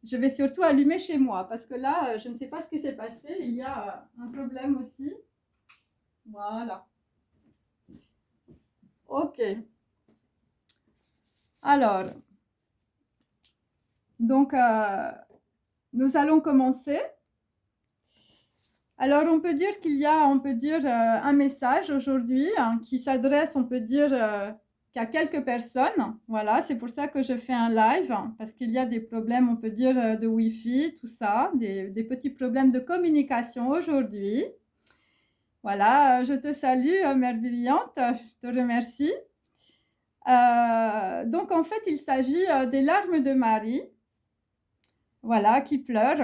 je vais surtout allumer chez moi parce que là, je ne sais pas ce qui s'est passé. Il y a un problème aussi. Voilà. Ok. Alors, donc, nous allons commencer. Alors, on peut dire qu'il y a, un message aujourd'hui hein, qui s'adresse, on peut dire, qu'à quelques personnes. Voilà, c'est pour ça que je fais un live, hein, parce qu'il y a des problèmes, on peut dire, de Wi-Fi, tout ça, des petits problèmes de communication aujourd'hui. Voilà, je te salue, Mère Brillante, je te remercie. Donc, en fait, il s'agit des larmes de Marie, voilà, qui pleurent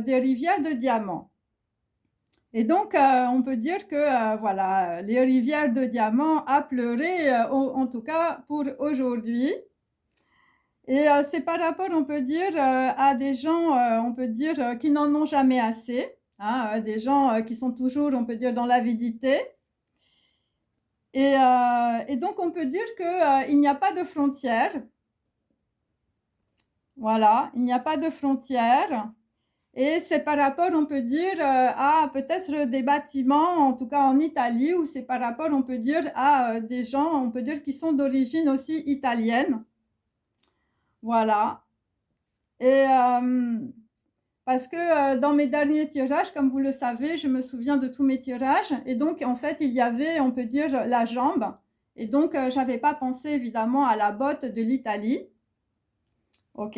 des rivières de diamants. Et donc, on peut dire que, voilà, les rivières de diamants a pleuré, en tout cas pour aujourd'hui. Et c'est par rapport, on peut dire, à des gens, on peut dire, qui n'en ont jamais assez, hein, des gens qui sont toujours, on peut dire, dans l'avidité. Et donc, on peut dire qu'il n'y a pas de frontières. Voilà, il n'y a pas de frontières. Et c'est par rapport, on peut dire, à peut-être des bâtiments, en tout cas en Italie, ou c'est par rapport, on peut dire, à des gens, on peut dire, qui sont d'origine aussi italienne. Voilà. Et parce que dans mes derniers tirages, comme vous le savez, je me souviens de tous mes tirages. Et donc, en fait, il y avait, on peut dire, la jambe. Et donc, je n'avais pas pensé, évidemment, à la botte de l'Italie. OK.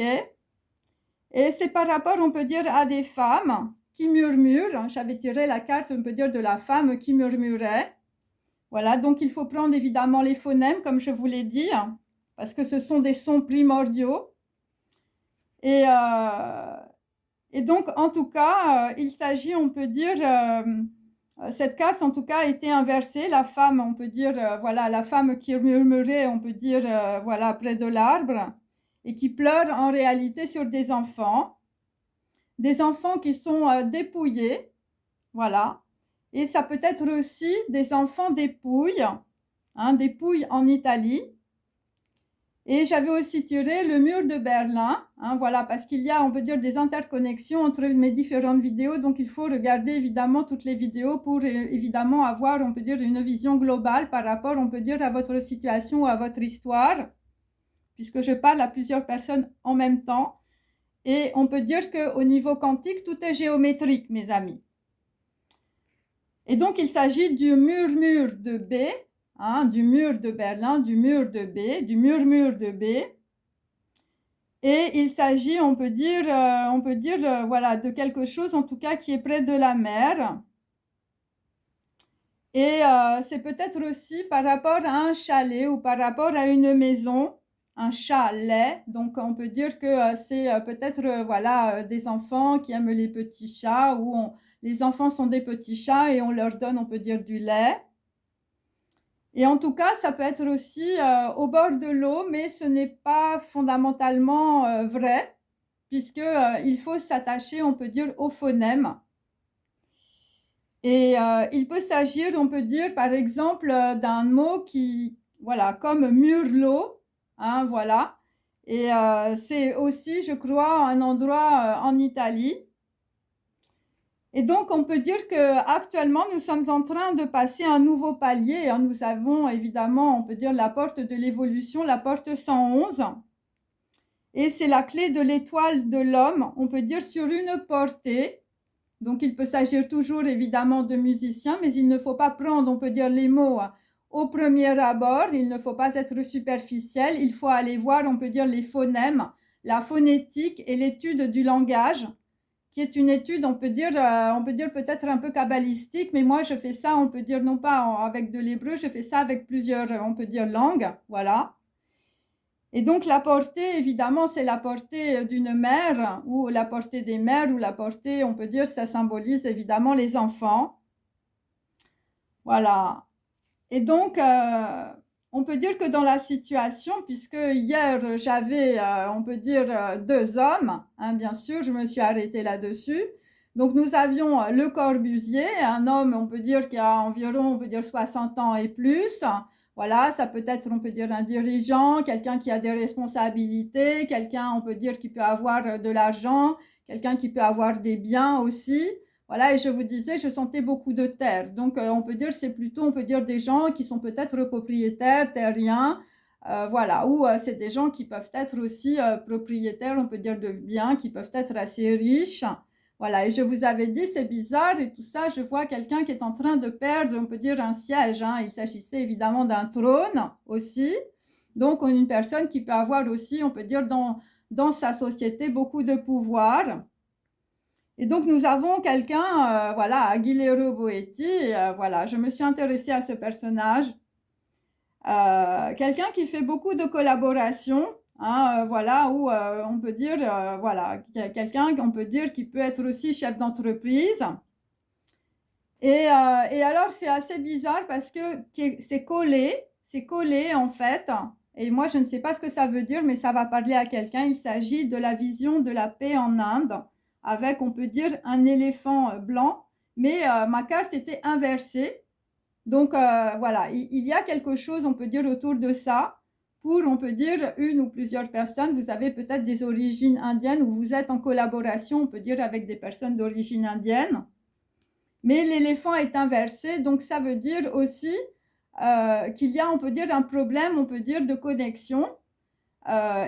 Et c'est par rapport, on peut dire, à des femmes qui murmurent. J'avais tiré la carte, on peut dire, de la femme qui murmurait. Voilà, donc il faut prendre évidemment les phonèmes, comme je vous l'ai dit, parce que ce sont des sons primordiaux. Et donc, en tout cas, il s'agit, on peut dire, cette carte, en tout cas, a été inversée. La femme, on peut dire, voilà, la femme qui murmurait, on peut dire, voilà, près de l'arbre, et qui pleure en réalité sur des enfants qui sont dépouillés, voilà. Et ça peut être aussi des enfants dépouilles, hein, dépouilles en Italie. Et j'avais aussi tiré le mur de Berlin, hein, voilà, parce qu'il y a, on peut dire, des interconnexions entre mes différentes vidéos, donc il faut regarder évidemment toutes les vidéos pour évidemment avoir, on peut dire, une vision globale par rapport, on peut dire, à votre situation ou à votre histoire, puisque je parle à plusieurs personnes en même temps. Et on peut dire qu'au niveau quantique, tout est géométrique, mes amis. Et donc, il s'agit du murmure de B, hein, du mur de Berlin, du mur de B, du murmure de B. Et il s'agit, on peut dire, voilà, de quelque chose, en tout cas, qui est près de la mer. Et c'est peut-être aussi par rapport à un chalet ou par rapport à une maison, un chalet. Donc, on peut dire que c'est peut-être, voilà, des enfants qui aiment les petits chats ou les enfants sont des petits chats et on leur donne, on peut dire, du lait. Et en tout cas, ça peut être aussi au bord de l'eau, mais ce n'est pas fondamentalement vrai, puisqu'il faut s'attacher, on peut dire, au phonème. Et il peut s'agir, on peut dire, par exemple, d'un mot qui, voilà, comme murlot, hein, voilà. Et c'est aussi, je crois, un endroit en Italie. Et donc, on peut dire qu'actuellement, nous sommes en train de passer un nouveau palier. Hein. Nous avons évidemment, on peut dire, la porte de l'évolution, la porte 111. Et c'est la clé de l'étoile de l'homme, on peut dire, sur une portée. Donc, il peut s'agir toujours évidemment de musiciens, mais il ne faut pas prendre, on peut dire, les mots au premier abord. Il ne faut pas être superficiel. Il faut aller voir, on peut dire, les phonèmes, la phonétique et l'étude du langage, qui est une étude, on peut dire peut-être un peu kabbalistique, mais moi je fais ça, on peut dire non pas avec de l'hébreu, je fais ça avec plusieurs, on peut dire, langues, voilà. Et donc la portée, évidemment, c'est la portée d'une mère, ou la portée des mères, ou la portée, on peut dire, ça symbolise évidemment les enfants. Voilà. Et donc, on peut dire que dans la situation, puisque hier j'avais, on peut dire, deux hommes, hein, bien sûr, je me suis arrêtée là-dessus. Donc nous avions Le Corbusier, un homme, on peut dire, qui a environ, on peut dire, 60 ans et plus, Voilà, ça peut être, on peut dire, un dirigeant, quelqu'un qui a des responsabilités, quelqu'un, on peut dire, qui peut avoir de l'argent, quelqu'un qui peut avoir des biens aussi. Voilà, et je vous disais, je sentais beaucoup de terre. Donc, on peut dire, c'est plutôt, on peut dire, des gens qui sont peut-être propriétaires, terriens, voilà, ou c'est des gens qui peuvent être aussi propriétaires, on peut dire, de biens, qui peuvent être assez riches. Voilà, et je vous avais dit, c'est bizarre et tout ça, je vois quelqu'un qui est en train de perdre, on peut dire, un siège, hein. Il s'agissait évidemment d'un trône aussi. Donc, une personne qui peut avoir aussi, on peut dire, dans sa société, beaucoup de pouvoir. Et donc, nous avons quelqu'un, voilà, Aguilera Boetti, voilà, je me suis intéressée à ce personnage. Quelqu'un qui fait beaucoup de collaborations, hein, voilà, où on peut dire, voilà, quelqu'un qu'on peut dire qui peut être aussi chef d'entreprise. Et alors, c'est assez bizarre parce que c'est collé en fait. Et moi, je ne sais pas ce que ça veut dire, mais ça va parler à quelqu'un. Il s'agit de la vision de la paix en Inde, avec, on peut dire, un éléphant blanc, mais ma carte était inversée. Donc voilà, il y a quelque chose, on peut dire, autour de ça. Pour, on peut dire, une ou plusieurs personnes, vous avez peut-être des origines indiennes ou vous êtes en collaboration, on peut dire, avec des personnes d'origine indienne. Mais l'éléphant est inversé, donc ça veut dire aussi qu'il y a, on peut dire, un problème, on peut dire, de connexion.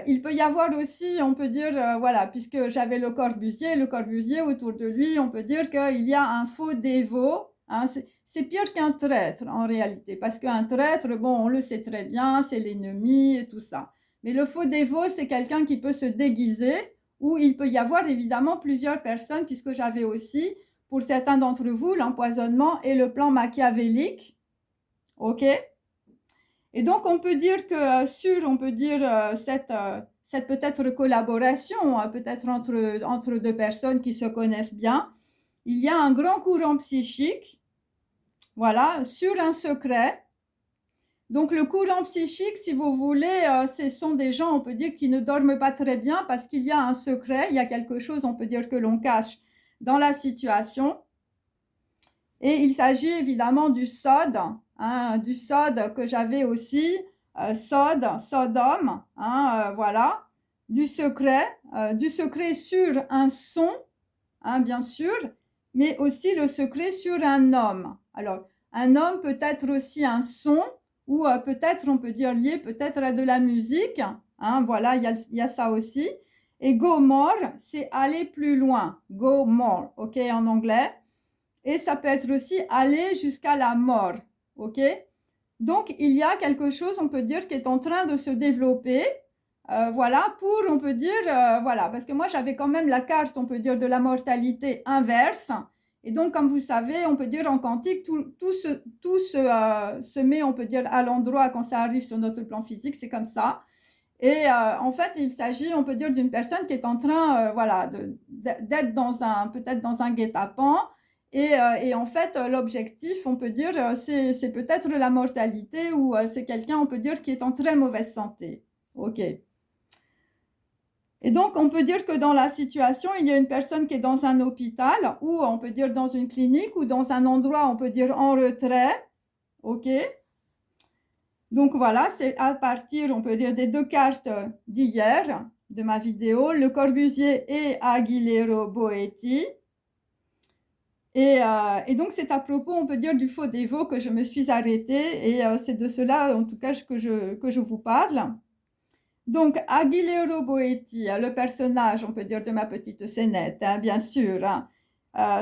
Il peut y avoir aussi, on peut dire, voilà, puisque j'avais le Corbusier autour de lui, on peut dire qu'il y a un faux dévot. Hein, c'est pire qu'un traître en réalité, parce qu'un traître, bon, on le sait très bien, c'est l'ennemi et tout ça. Mais le faux dévot, c'est quelqu'un qui peut se déguiser, ou il peut y avoir évidemment plusieurs personnes, puisque j'avais aussi, pour certains d'entre vous, l'empoisonnement et le plan machiavélique. OK? Et donc, on peut dire que on peut dire cette peut-être collaboration, peut-être entre deux personnes qui se connaissent bien, il y a un grand courant psychique, voilà, sur un secret. Donc, le courant psychique, si vous voulez, ce sont des gens, on peut dire, qui ne dorment pas très bien parce qu'il y a un secret, il y a quelque chose, on peut dire, que l'on cache dans la situation. Et il s'agit évidemment du sod, hein, du sod que j'avais aussi, Sodome, hein, voilà, du secret sur un son, hein, bien sûr, mais aussi le secret sur un homme. Alors, un homme peut être aussi un son, ou peut-être, on peut dire lié peut-être à de la musique, hein, voilà, il y a ça aussi. Et go more, c'est aller plus loin, go more, ok, en anglais. Et ça peut être aussi aller jusqu'à la mort, ok? Donc, il y a quelque chose, on peut dire, qui est en train de se développer, voilà, pour, on peut dire, voilà, parce que moi, j'avais quand même la carte, on peut dire, de la mortalité inverse. Et donc, comme vous savez, on peut dire en quantique, tout se met, on peut dire, à l'endroit quand ça arrive sur notre plan physique, c'est comme ça. Et en fait, il s'agit, on peut dire, d'une personne qui est en train, voilà, d'être peut-être dans un guet-apens. Et en fait, l'objectif, on peut dire, c'est peut-être la mortalité ou c'est quelqu'un, on peut dire, qui est en très mauvaise santé. OK. Et donc, on peut dire que dans la situation, il y a une personne qui est dans un hôpital ou on peut dire dans une clinique ou dans un endroit, on peut dire en retrait. OK. Donc voilà, c'est à partir, on peut dire, des deux cartes d'hier de ma vidéo, Le Corbusier et Aguilera Boetti. Et donc, c'est à propos, on peut dire, du faux dévot que je me suis arrêtée et c'est de cela, en tout cas, que je vous parle. Donc, Aguilera Boetti, le personnage, on peut dire, de ma petite scénette, hein, bien sûr, hein.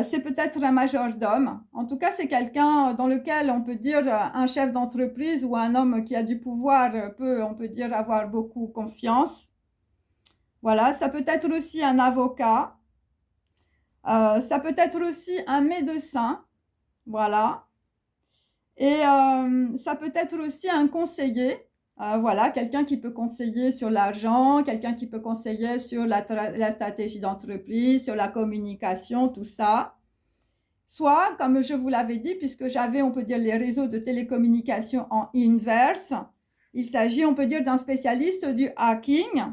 C'est peut-être un majordome. En tout cas, c'est quelqu'un dans lequel on peut dire un chef d'entreprise ou un homme qui a du pouvoir peut, on peut dire, avoir beaucoup confiance. Voilà, ça peut être aussi un avocat. Ça peut être aussi un médecin. Voilà. Et ça peut être aussi un conseiller. Voilà, quelqu'un qui peut conseiller sur l'argent, quelqu'un qui peut conseiller sur la stratégie d'entreprise, sur la communication, tout ça. Soit, comme je vous l'avais dit, puisque j'avais, on peut dire, les réseaux de télécommunication en inverse, il s'agit, on peut dire, d'un spécialiste du hacking.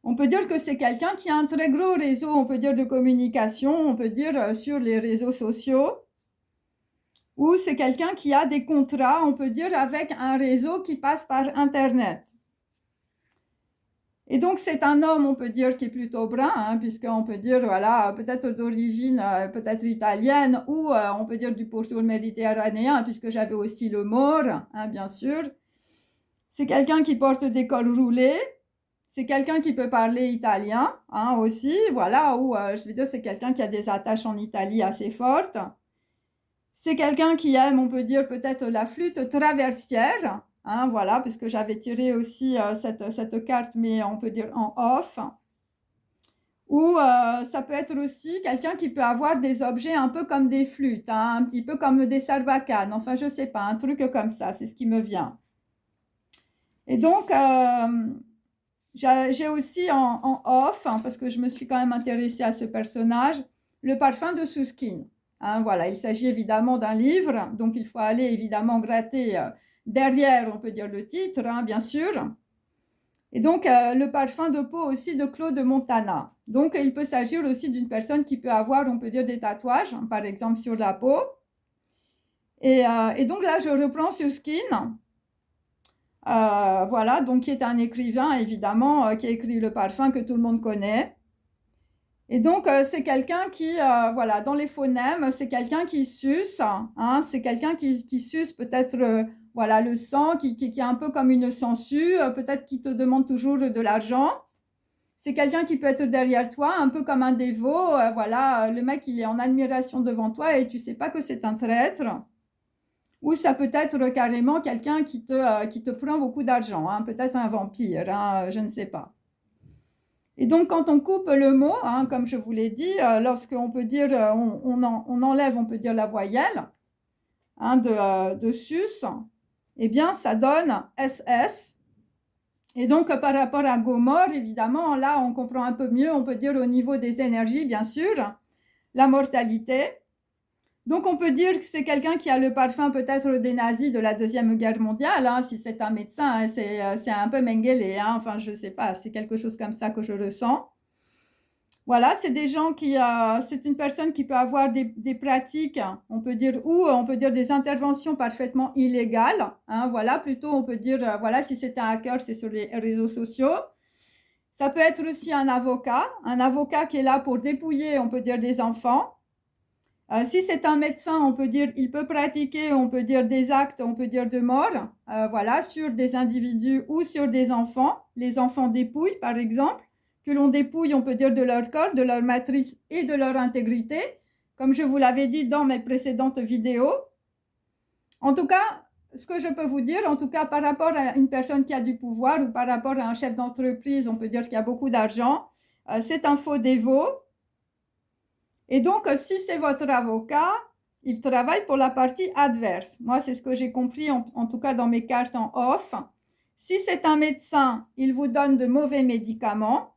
On peut dire que c'est quelqu'un qui a un très gros réseau, on peut dire, de communication, on peut dire, sur les réseaux sociaux. ou c'est quelqu'un qui a des contrats, on peut dire, avec un réseau qui passe par Internet. Et donc, c'est un homme, on peut dire, qui est plutôt brun, hein, puisqu'on peut dire, voilà, peut-être d'origine peut-être italienne, ou on peut dire du pourtour méditerranéen, puisque j'avais aussi le maure, hein, bien sûr. C'est quelqu'un qui porte des cols roulés. C'est quelqu'un qui peut parler italien, hein, aussi, voilà, ou je veux dire, c'est quelqu'un qui a des attaches en Italie assez fortes. C'est quelqu'un qui aime, on peut dire, peut-être la flûte traversière, hein, voilà, puisque j'avais tiré aussi cette carte, mais on peut dire en off. Ou ça peut être aussi quelqu'un qui peut avoir des objets un peu comme des flûtes, hein, un petit peu comme des sarbacanes, enfin, je sais pas, un truc comme ça, c'est ce qui me vient. Et donc, j'ai aussi en off, hein, parce que je me suis quand même intéressée à ce personnage, le parfum de Susskind. Hein, voilà, il s'agit évidemment d'un livre, donc il faut aller évidemment gratter derrière, on peut dire le titre, hein, bien sûr. Et donc, le parfum de peau aussi de Claude Montana. Donc, il peut s'agir aussi d'une personne qui peut avoir, on peut dire, des tatouages, hein, par exemple sur la peau. Et donc là, je reprends Susskind. Voilà, donc qui est un écrivain, évidemment, qui a écrit Le Parfum que tout le monde connaît. Et donc, c'est quelqu'un qui, voilà, dans les phonèmes, c'est quelqu'un qui suce, hein, c'est quelqu'un qui suce peut-être, voilà, le sang, qui est un peu comme une sangsue, peut-être qui te demande toujours de l'argent. C'est quelqu'un qui peut être derrière toi, un peu comme un dévot, voilà, le mec, il est en admiration devant toi et tu sais pas que c'est un traître. Ou ça peut être carrément quelqu'un qui te prend beaucoup d'argent, hein, peut-être un vampire, hein, je ne sais pas. Et donc, quand on coupe le mot, hein, comme je vous l'ai dit, lorsqu'on peut dire, on enlève, on peut dire la voyelle, hein, de sus, eh bien, ça donne SS. Et donc, par rapport à Gomorrhe, évidemment, là, on comprend un peu mieux, on peut dire au niveau des énergies, bien sûr, la mortalité. Donc, on peut dire que c'est quelqu'un qui a le parfum peut-être des nazis de la Deuxième Guerre mondiale, hein, si c'est un médecin, hein, c'est un peu Mengele, hein, enfin, je ne sais pas, c'est quelque chose comme ça que je ressens. Voilà, c'est des gens c'est une personne qui peut avoir des pratiques, on peut dire, ou on peut dire des interventions parfaitement illégales, hein, voilà, plutôt on peut dire, voilà, si c'est un hacker, c'est sur les réseaux sociaux. Ça peut être aussi un avocat qui est là pour dépouiller, on peut dire, des enfants. Si c'est un médecin, on peut dire, il peut pratiquer, on peut dire, des actes, on peut dire, de mort, voilà, sur des individus ou sur des enfants, les enfants dépouilles, par exemple, que l'on dépouille, on peut dire, de leur corps, de leur matrice et de leur intégrité, comme je vous l'avais dit dans mes précédentes vidéos. En tout cas, ce que je peux vous dire, en tout cas par rapport à une personne qui a du pouvoir ou par rapport à un chef d'entreprise, on peut dire qu'il y a beaucoup d'argent, c'est un faux dévot. Et donc, si c'est votre avocat, il travaille pour la partie adverse. Moi, c'est ce que j'ai compris, en tout cas dans mes cartes en off. Si c'est un médecin, il vous donne de mauvais médicaments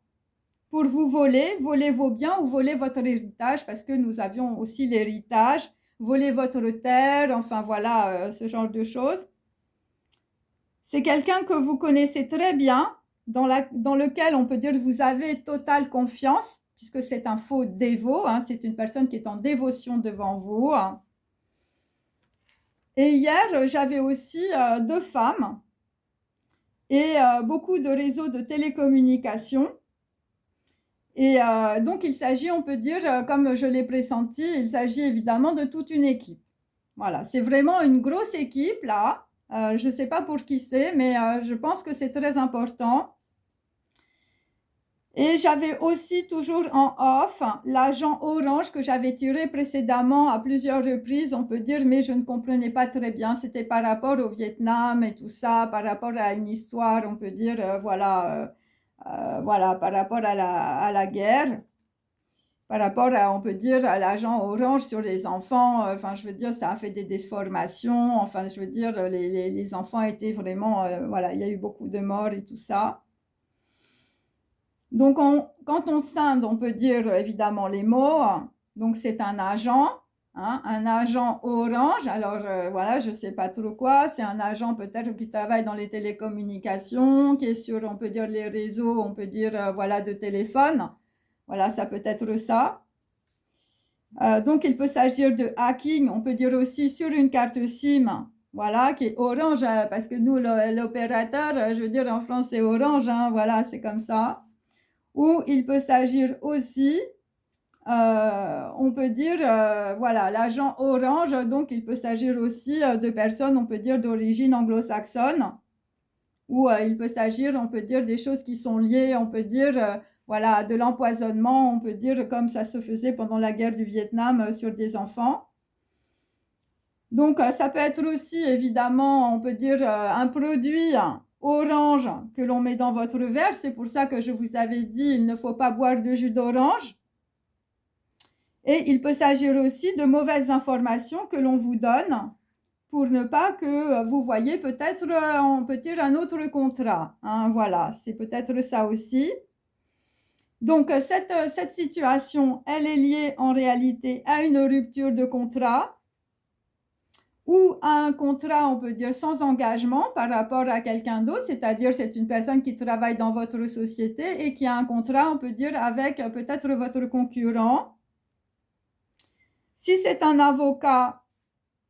pour vous voler vos biens ou voler votre héritage, parce que nous avions aussi l'héritage, voler votre terre, enfin voilà, ce genre de choses. C'est quelqu'un que vous connaissez très bien, dans lequel on peut dire que vous avez totale confiance, puisque c'est un faux dévot, hein, c'est une personne qui est en dévotion devant vous. Et hier, j'avais aussi 2 femmes et beaucoup de réseaux de télécommunications. Et donc, il s'agit, on peut dire, comme je l'ai pressenti, il s'agit évidemment de toute une équipe. Voilà, c'est vraiment une grosse équipe là. Je ne sais pas pour qui c'est, mais je pense que c'est très important. Et j'avais aussi toujours en off l'agent orange que j'avais tiré précédemment à plusieurs reprises, on peut dire, mais je ne comprenais pas très bien. C'était par rapport au Vietnam et tout ça, par rapport à une histoire, on peut dire, voilà, voilà, par rapport à la guerre, par rapport à, on peut dire, à l'agent orange sur les enfants. Enfin, je veux dire, ça a fait des déformations. Enfin, je veux dire, les enfants étaient vraiment, voilà, il y a eu beaucoup de morts et tout ça. Donc, quand on scinde, on peut dire évidemment les mots. Donc, c'est un agent, hein, un agent orange. Alors, voilà, je ne sais pas trop quoi. C'est un agent peut-être qui travaille dans les télécommunications, qui est sur, on peut dire, les réseaux, on peut dire, voilà, de téléphone. Voilà, ça peut être ça. Donc, il peut s'agir de hacking, on peut dire aussi sur une carte SIM, voilà, qui est Orange, parce que nous, l'opérateur, je veux dire, en France, c'est Orange, hein, voilà, c'est comme ça. Ou il peut s'agir aussi, on peut dire, voilà, l'agent Orange, donc il peut s'agir aussi de personnes, on peut dire, d'origine anglo-saxonne, ou il peut s'agir, on peut dire, des choses qui sont liées, on peut dire, voilà, de l'empoisonnement, on peut dire, comme ça se faisait pendant la guerre du Vietnam sur des enfants. Donc, ça peut être aussi, évidemment, on peut dire, un produit orange que l'on met dans votre verre. C'est pour ça que je vous avais dit, il ne faut pas boire de jus d'orange. Et il peut s'agir aussi de mauvaises informations que l'on vous donne pour ne pas que vous voyez peut-être, on peut dire, un autre contrat. Hein, voilà, c'est peut-être ça aussi. Donc, cette situation, elle est liée en réalité à une rupture de contrat ou à un contrat, on peut dire, sans engagement par rapport à quelqu'un d'autre, c'est-à-dire c'est une personne qui travaille dans votre société et qui a un contrat, on peut dire, avec peut-être votre concurrent. Si c'est un avocat,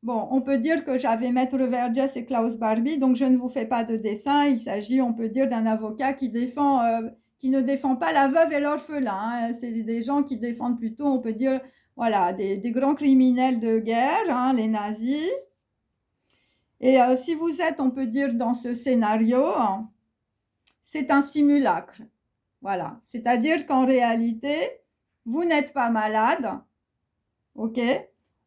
bon, on peut dire que j'avais Maître Vergès et Klaus Barbie, donc je ne vous fais pas de dessin. Il s'agit, on peut dire, d'un avocat qui ne défend pas la veuve et l'orphelin. Hein. C'est des gens qui défendent plutôt, on peut dire, voilà, des grands criminels de guerre, hein, les nazis. Et si vous êtes, on peut dire, dans ce scénario, hein, c'est un simulacre. Voilà. C'est-à-dire qu'en réalité, vous n'êtes pas malade. OK?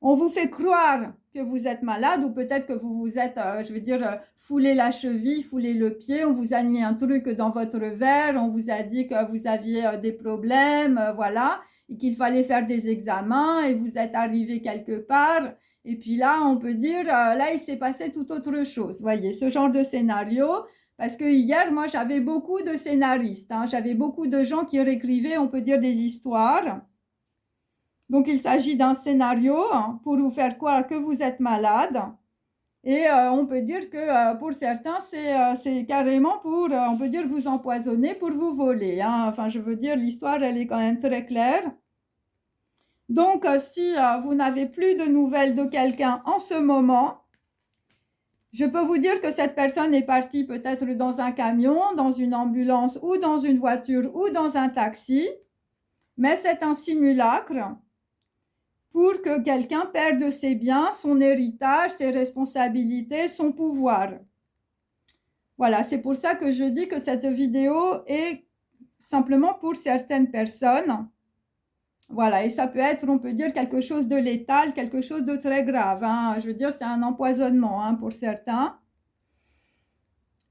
On vous fait croire que vous êtes malade ou peut-être que vous vous êtes, je veux dire, foulé la cheville, foulé le pied, on vous a mis un truc dans votre verre, on vous a dit que vous aviez des problèmes, voilà, et qu'il fallait faire des examens et vous êtes arrivé quelque part. Et puis là, on peut dire, là, il s'est passé tout autre chose. Voyez, ce genre de scénario. Parce que hier, moi, j'avais beaucoup de scénaristes. Hein, j'avais beaucoup de gens qui réécrivaient, on peut dire, des histoires. Donc, il s'agit d'un scénario hein, pour vous faire croire que vous êtes malade. Et on peut dire que pour certains, c'est carrément pour, on peut dire, vous empoisonner pour vous voler. Hein. Enfin, je veux dire, l'histoire, elle est quand même très claire. Donc, si vous n'avez plus de nouvelles de quelqu'un en ce moment, je peux vous dire que cette personne est partie peut-être dans un camion, dans une ambulance ou dans une voiture ou dans un taxi, mais c'est un simulacre pour que quelqu'un perde ses biens, son héritage, ses responsabilités, son pouvoir. Voilà, c'est pour ça que je dis que cette vidéo est simplement pour certaines personnes. Voilà, et ça peut être, on peut dire, quelque chose de létal, quelque chose de très grave. Hein. Je veux dire, c'est un empoisonnement hein, pour certains.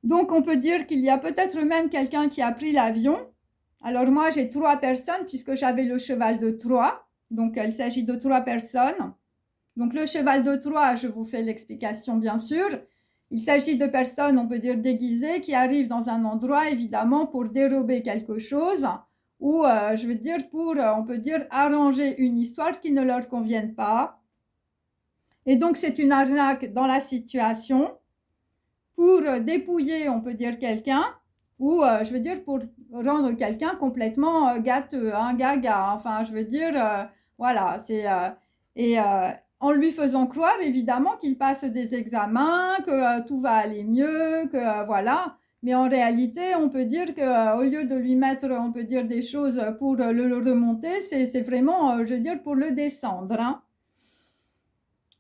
Donc, on peut dire qu'il y a peut-être même quelqu'un qui a pris l'avion. Alors, moi, j'ai 3 personnes puisque j'avais le cheval de Troie. Donc, il s'agit de 3 personnes. Donc, le cheval de Troie, je vous fais l'explication, bien sûr. Il s'agit de personnes, on peut dire, déguisées qui arrivent dans un endroit, évidemment, pour dérober quelque chose ou, je veux dire, pour, on peut dire, arranger une histoire qui ne leur convienne pas. Et donc, c'est une arnaque dans la situation pour dépouiller, on peut dire, quelqu'un ou, je veux dire, pour rendre quelqu'un complètement gâteux, hein, gaga. Enfin, je veux dire, voilà, c'est... et en lui faisant croire, évidemment, qu'il passe des examens, que tout va aller mieux, que voilà. Mais en réalité, on peut dire qu'au lieu de lui mettre, on peut dire, des choses pour le remonter, c'est vraiment, je veux dire, pour le descendre. Hein.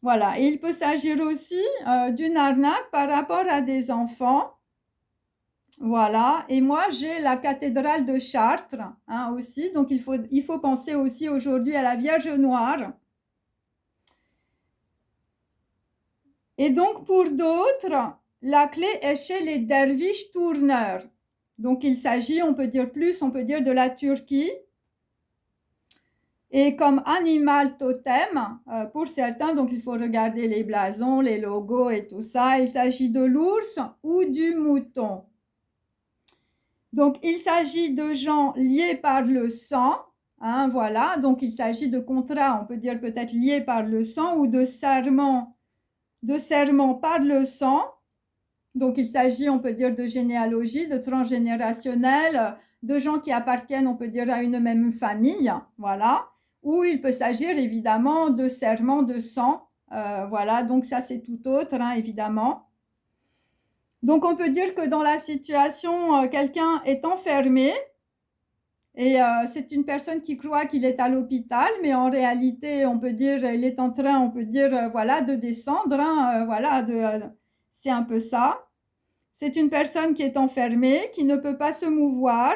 Voilà. Et il peut s'agir aussi d'une arnaque par rapport à des enfants. Voilà. Et moi, j'ai la cathédrale de Chartres hein, aussi. Donc, il faut penser aussi aujourd'hui à la Vierge Noire. Et donc, pour d'autres, la clé est chez les derviches tourneurs. Donc, il s'agit, on peut dire plus, on peut dire de la Turquie. Et comme animal totem, pour certains, donc il faut regarder les blasons, les logos et tout ça, il s'agit de l'ours ou du mouton. Donc, il s'agit de gens liés par le sang, hein, voilà. Donc, il s'agit de contrats, on peut dire peut-être liés par le sang ou de serments par le sang. Donc, il s'agit, on peut dire, de généalogie, de transgénérationnel, de gens qui appartiennent, on peut dire, à une même famille, voilà. ou il peut s'agir évidemment de serment de sang. Voilà, donc ça c'est tout autre, hein, évidemment. Donc on peut dire que dans la situation, quelqu'un est enfermé et c'est une personne qui croit qu'il est à l'hôpital, mais en réalité, on peut dire, il est en train, on peut dire, voilà, de descendre, hein, voilà, c'est un peu ça. C'est une personne qui est enfermée, qui ne peut pas se mouvoir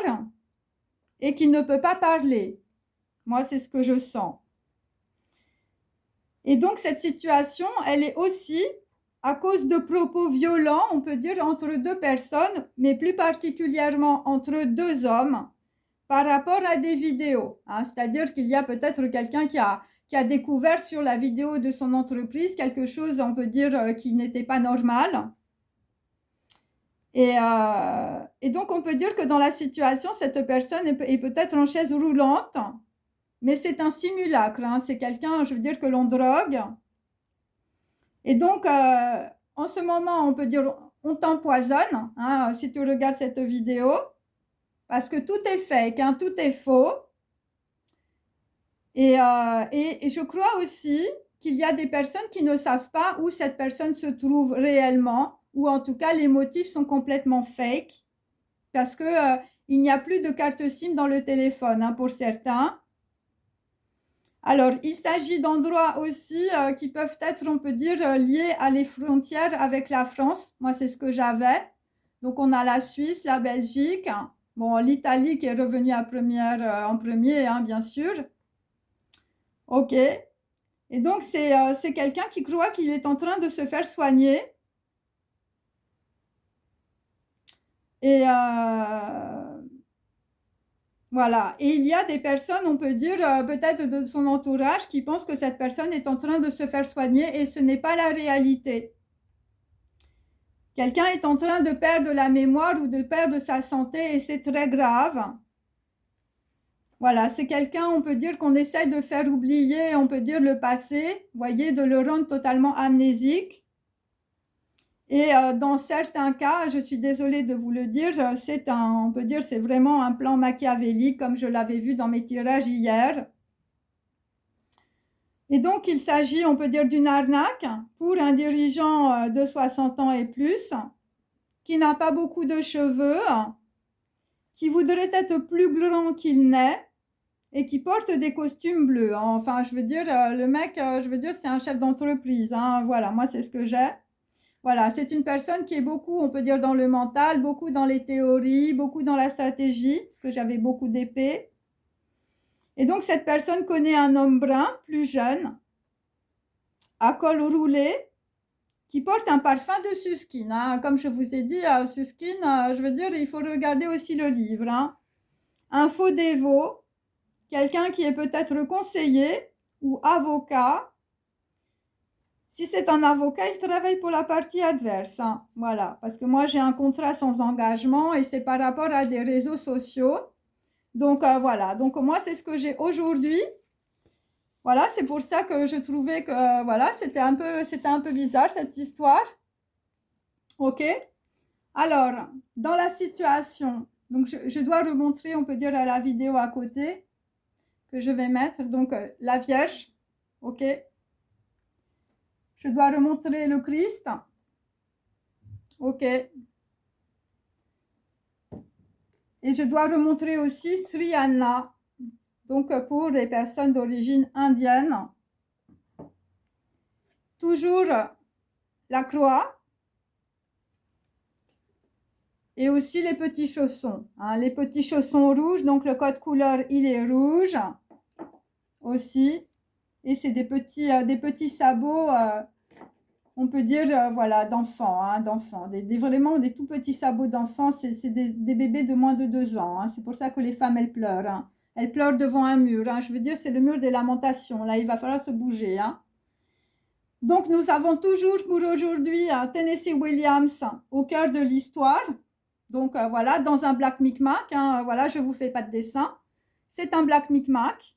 et qui ne peut pas parler. Moi, c'est ce que je sens. Et donc, cette situation, elle est aussi à cause de propos violents, on peut dire, entre deux personnes, mais plus particulièrement entre deux hommes, par rapport à des vidéos. Hein. C'est-à-dire qu'il y a peut-être quelqu'un qui a découvert sur la vidéo de son entreprise quelque chose, on peut dire, qui n'était pas normal. Et donc, on peut dire que dans la situation, cette personne est peut-être en chaise roulante, mais c'est un simulacre. Hein. C'est quelqu'un, je veux dire, que l'on drogue. Et donc, en ce moment, on peut dire, on t'empoisonne, hein, si tu regardes cette vidéo, parce que tout est fake, hein, tout est faux. Et je crois aussi qu'il y a des personnes qui ne savent pas où cette personne se trouve réellement, ou en tout cas, les motifs sont complètement fake, parce que il n'y a plus de carte SIM dans le téléphone, hein, pour certains. Alors, il s'agit d'endroits aussi qui peuvent être, on peut dire, liés à les frontières avec la France. Moi, c'est ce que j'avais. Donc, on a la Suisse, la Belgique, bon, l'Italie qui est revenue en premier, hein, bien sûr. Ok. Et donc, c'est quelqu'un qui croit qu'il est en train de se faire soigner. Et voilà. Et il y a des personnes, on peut dire, peut-être de son entourage, qui pensent que cette personne est en train de se faire soigner et ce n'est pas la réalité. Quelqu'un est en train de perdre la mémoire ou de perdre sa santé et c'est très grave. Voilà, c'est quelqu'un, on peut dire, qu'on essaie de faire oublier, on peut dire, le passé, voyez, de le rendre totalement amnésique. Et dans certains cas, je suis désolée de vous le dire, on peut dire, c'est vraiment un plan machiavélique, comme je l'avais vu dans mes tirages hier. Et donc, il s'agit, on peut dire, d'une arnaque pour un dirigeant de 60 ans et plus, qui n'a pas beaucoup de cheveux, qui voudrait être plus grand qu'il n'est, et qui porte des costumes bleus. Enfin, je veux dire, le mec, je veux dire, c'est un chef d'entreprise. Hein. Voilà, moi, c'est ce que j'ai. Voilà, c'est une personne qui est beaucoup, on peut dire, dans le mental, beaucoup dans les théories, beaucoup dans la stratégie, parce que j'avais beaucoup d'épées. Et donc, cette personne connaît un homme brun, plus jeune, à col roulé, qui porte un parfum de Suskin. Hein. Comme je vous ai dit, Suskin, je veux dire, il faut regarder aussi le livre. Hein. Un faux dévot, quelqu'un qui est peut-être conseiller ou avocat. Si c'est un avocat, il travaille pour la partie adverse. Hein. Voilà, parce que moi, j'ai un contrat sans engagement et c'est par rapport à des réseaux sociaux. Donc, voilà. Donc, moi, c'est ce que j'ai aujourd'hui. Voilà, c'est pour ça que je trouvais que, voilà, c'était un peu bizarre, cette histoire. OK. Alors, dans la situation, donc je dois remontrer, on peut dire, à la vidéo à côté que je vais mettre. Donc, la Vierge. OK. Je dois remontrer le Christ. OK. Et je dois remontrer aussi Sri Anna. Donc, pour les personnes d'origine indienne. Toujours la croix. Et aussi les petits chaussons. Hein. Les petits chaussons rouges. Donc, le code couleur, il est rouge. Aussi. Et c'est des petits sabots... on peut dire, voilà, d'enfants, hein, vraiment des tout petits sabots d'enfants, c'est des bébés de moins de 2 ans. Hein, c'est pour ça que les femmes, elles pleurent. Hein. Elles pleurent devant un mur. Hein, je veux dire, c'est le mur des lamentations. Là, il va falloir se bouger. Hein. Donc, nous avons toujours pour aujourd'hui Tennessee Williams au cœur de l'histoire. Donc, voilà, dans un Black Micmac. Hein, voilà, je ne vous fais pas de dessin. C'est un Black Micmac.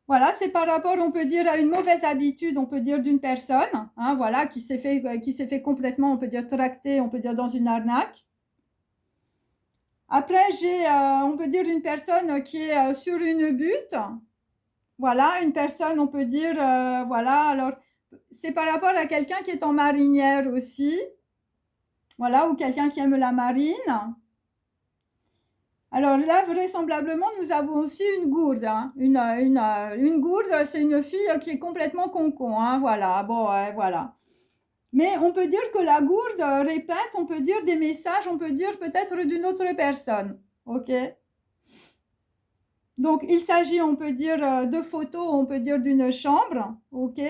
Voilà, c'est par rapport, on peut dire, à une mauvaise habitude, on peut dire, d'une personne, hein, voilà, qui s'est fait complètement, on peut dire, tracter, on peut dire, dans une arnaque. Après, j'ai, on peut dire, une personne qui est sur une butte, voilà, une personne, on peut dire, voilà, alors, c'est par rapport à quelqu'un qui est en marinière aussi, voilà, ou quelqu'un qui aime la marine. Alors là, vraisemblablement, nous avons aussi une gourde, hein. Une gourde, c'est une fille qui est complètement con-con, hein, voilà, bon, voilà. Mais on peut dire que la gourde répète, on peut dire des messages, on peut dire peut-être d'une autre personne, ok? Donc, il s'agit, on peut dire, de photos, on peut dire d'une chambre, ok?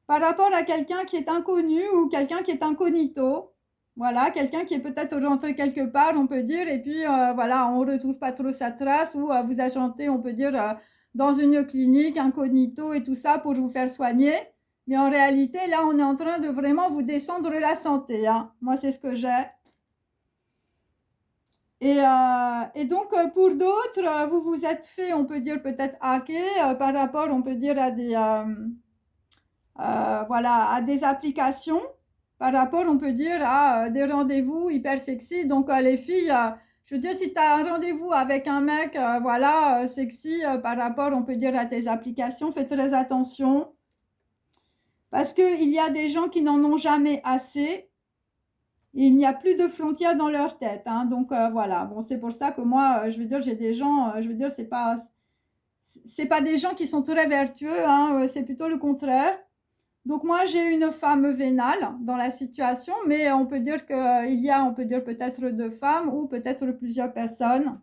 Par rapport à quelqu'un qui est inconnu ou quelqu'un qui est incognito, voilà, quelqu'un qui est peut-être rentré quelque part, on peut dire, et puis voilà, on ne retrouve pas trop sa trace, ou vous agentez, on peut dire, dans une clinique incognito et tout ça pour vous faire soigner. Mais en réalité, là, on est en train de vraiment vous descendre la santé, hein. Moi, c'est ce que j'ai. Et donc, pour d'autres, vous vous êtes fait, on peut dire, peut-être hacker par rapport, on peut dire, à des, voilà, à des applications, par rapport, on peut dire, à des rendez-vous hyper sexy. Donc, les filles, je veux dire, si tu as un rendez-vous avec un mec, voilà, sexy, par rapport, on peut dire, à tes applications, fais très attention. Parce qu'il y a des gens qui n'en ont jamais assez. Il n'y a plus de frontières dans leur tête, hein. Donc, voilà. Bon, c'est pour ça que moi, je veux dire, j'ai des gens, je veux dire, c'est pas des gens qui sont très vertueux, hein, c'est plutôt le contraire. Donc moi, j'ai une femme vénale dans la situation, mais on peut dire qu'il y a, on peut dire peut-être deux femmes ou peut-être plusieurs personnes.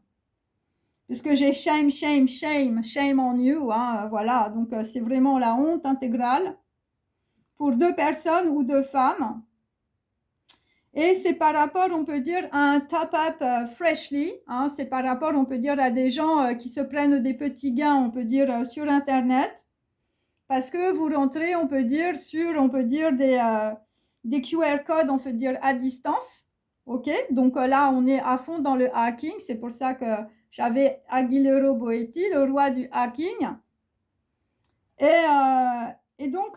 Puisque j'ai shame, shame, shame, shame on you, hein, voilà. Donc c'est vraiment la honte intégrale pour deux personnes ou deux femmes. Et c'est par rapport, on peut dire, à un top-up freshly, hein, c'est par rapport, on peut dire, à des gens qui se prennent des petits gains, on peut dire, sur Internet. Parce que vous rentrez, on peut dire, sur, on peut dire, des QR codes, on peut dire, à distance. OK? Donc là, on est à fond dans le hacking. C'est pour ça que j'avais Aguilera Boetti, le roi du hacking. Et donc,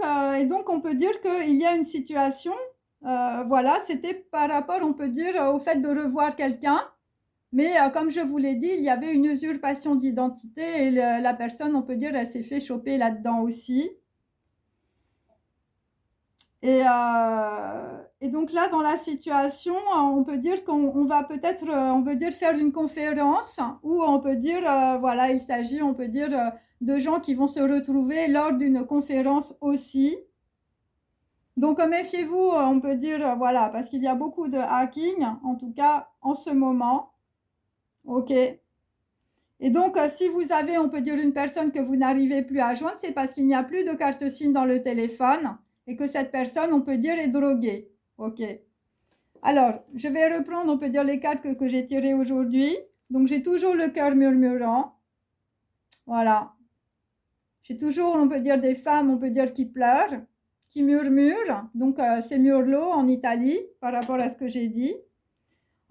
on peut dire qu'il y a une situation, voilà, c'était par rapport, on peut dire, au fait de revoir quelqu'un. Mais comme je vous l'ai dit, il y avait une usurpation d'identité et la personne, on peut dire, elle s'est fait choper là-dedans aussi. Et donc là, dans la situation, on peut dire qu'on va peut-être, on peut dire faire une conférence où on peut dire, voilà, il s'agit, on peut dire, de gens qui vont se retrouver lors d'une conférence aussi. Donc méfiez-vous, on peut dire, voilà, parce qu'il y a beaucoup de hacking, en tout cas en ce moment. OK. Et donc, si vous avez, on peut dire, une personne que vous n'arrivez plus à joindre, c'est parce qu'il n'y a plus de carte SIM dans le téléphone et que cette personne, on peut dire, est droguée. OK. Alors, je vais reprendre, on peut dire, les cartes que j'ai tirées aujourd'hui. Donc, j'ai toujours le cœur murmurant. Voilà. J'ai toujours, on peut dire, des femmes, on peut dire, qui pleurent, qui murmurent. Donc, c'est Murlo en Italie, par rapport à ce que j'ai dit.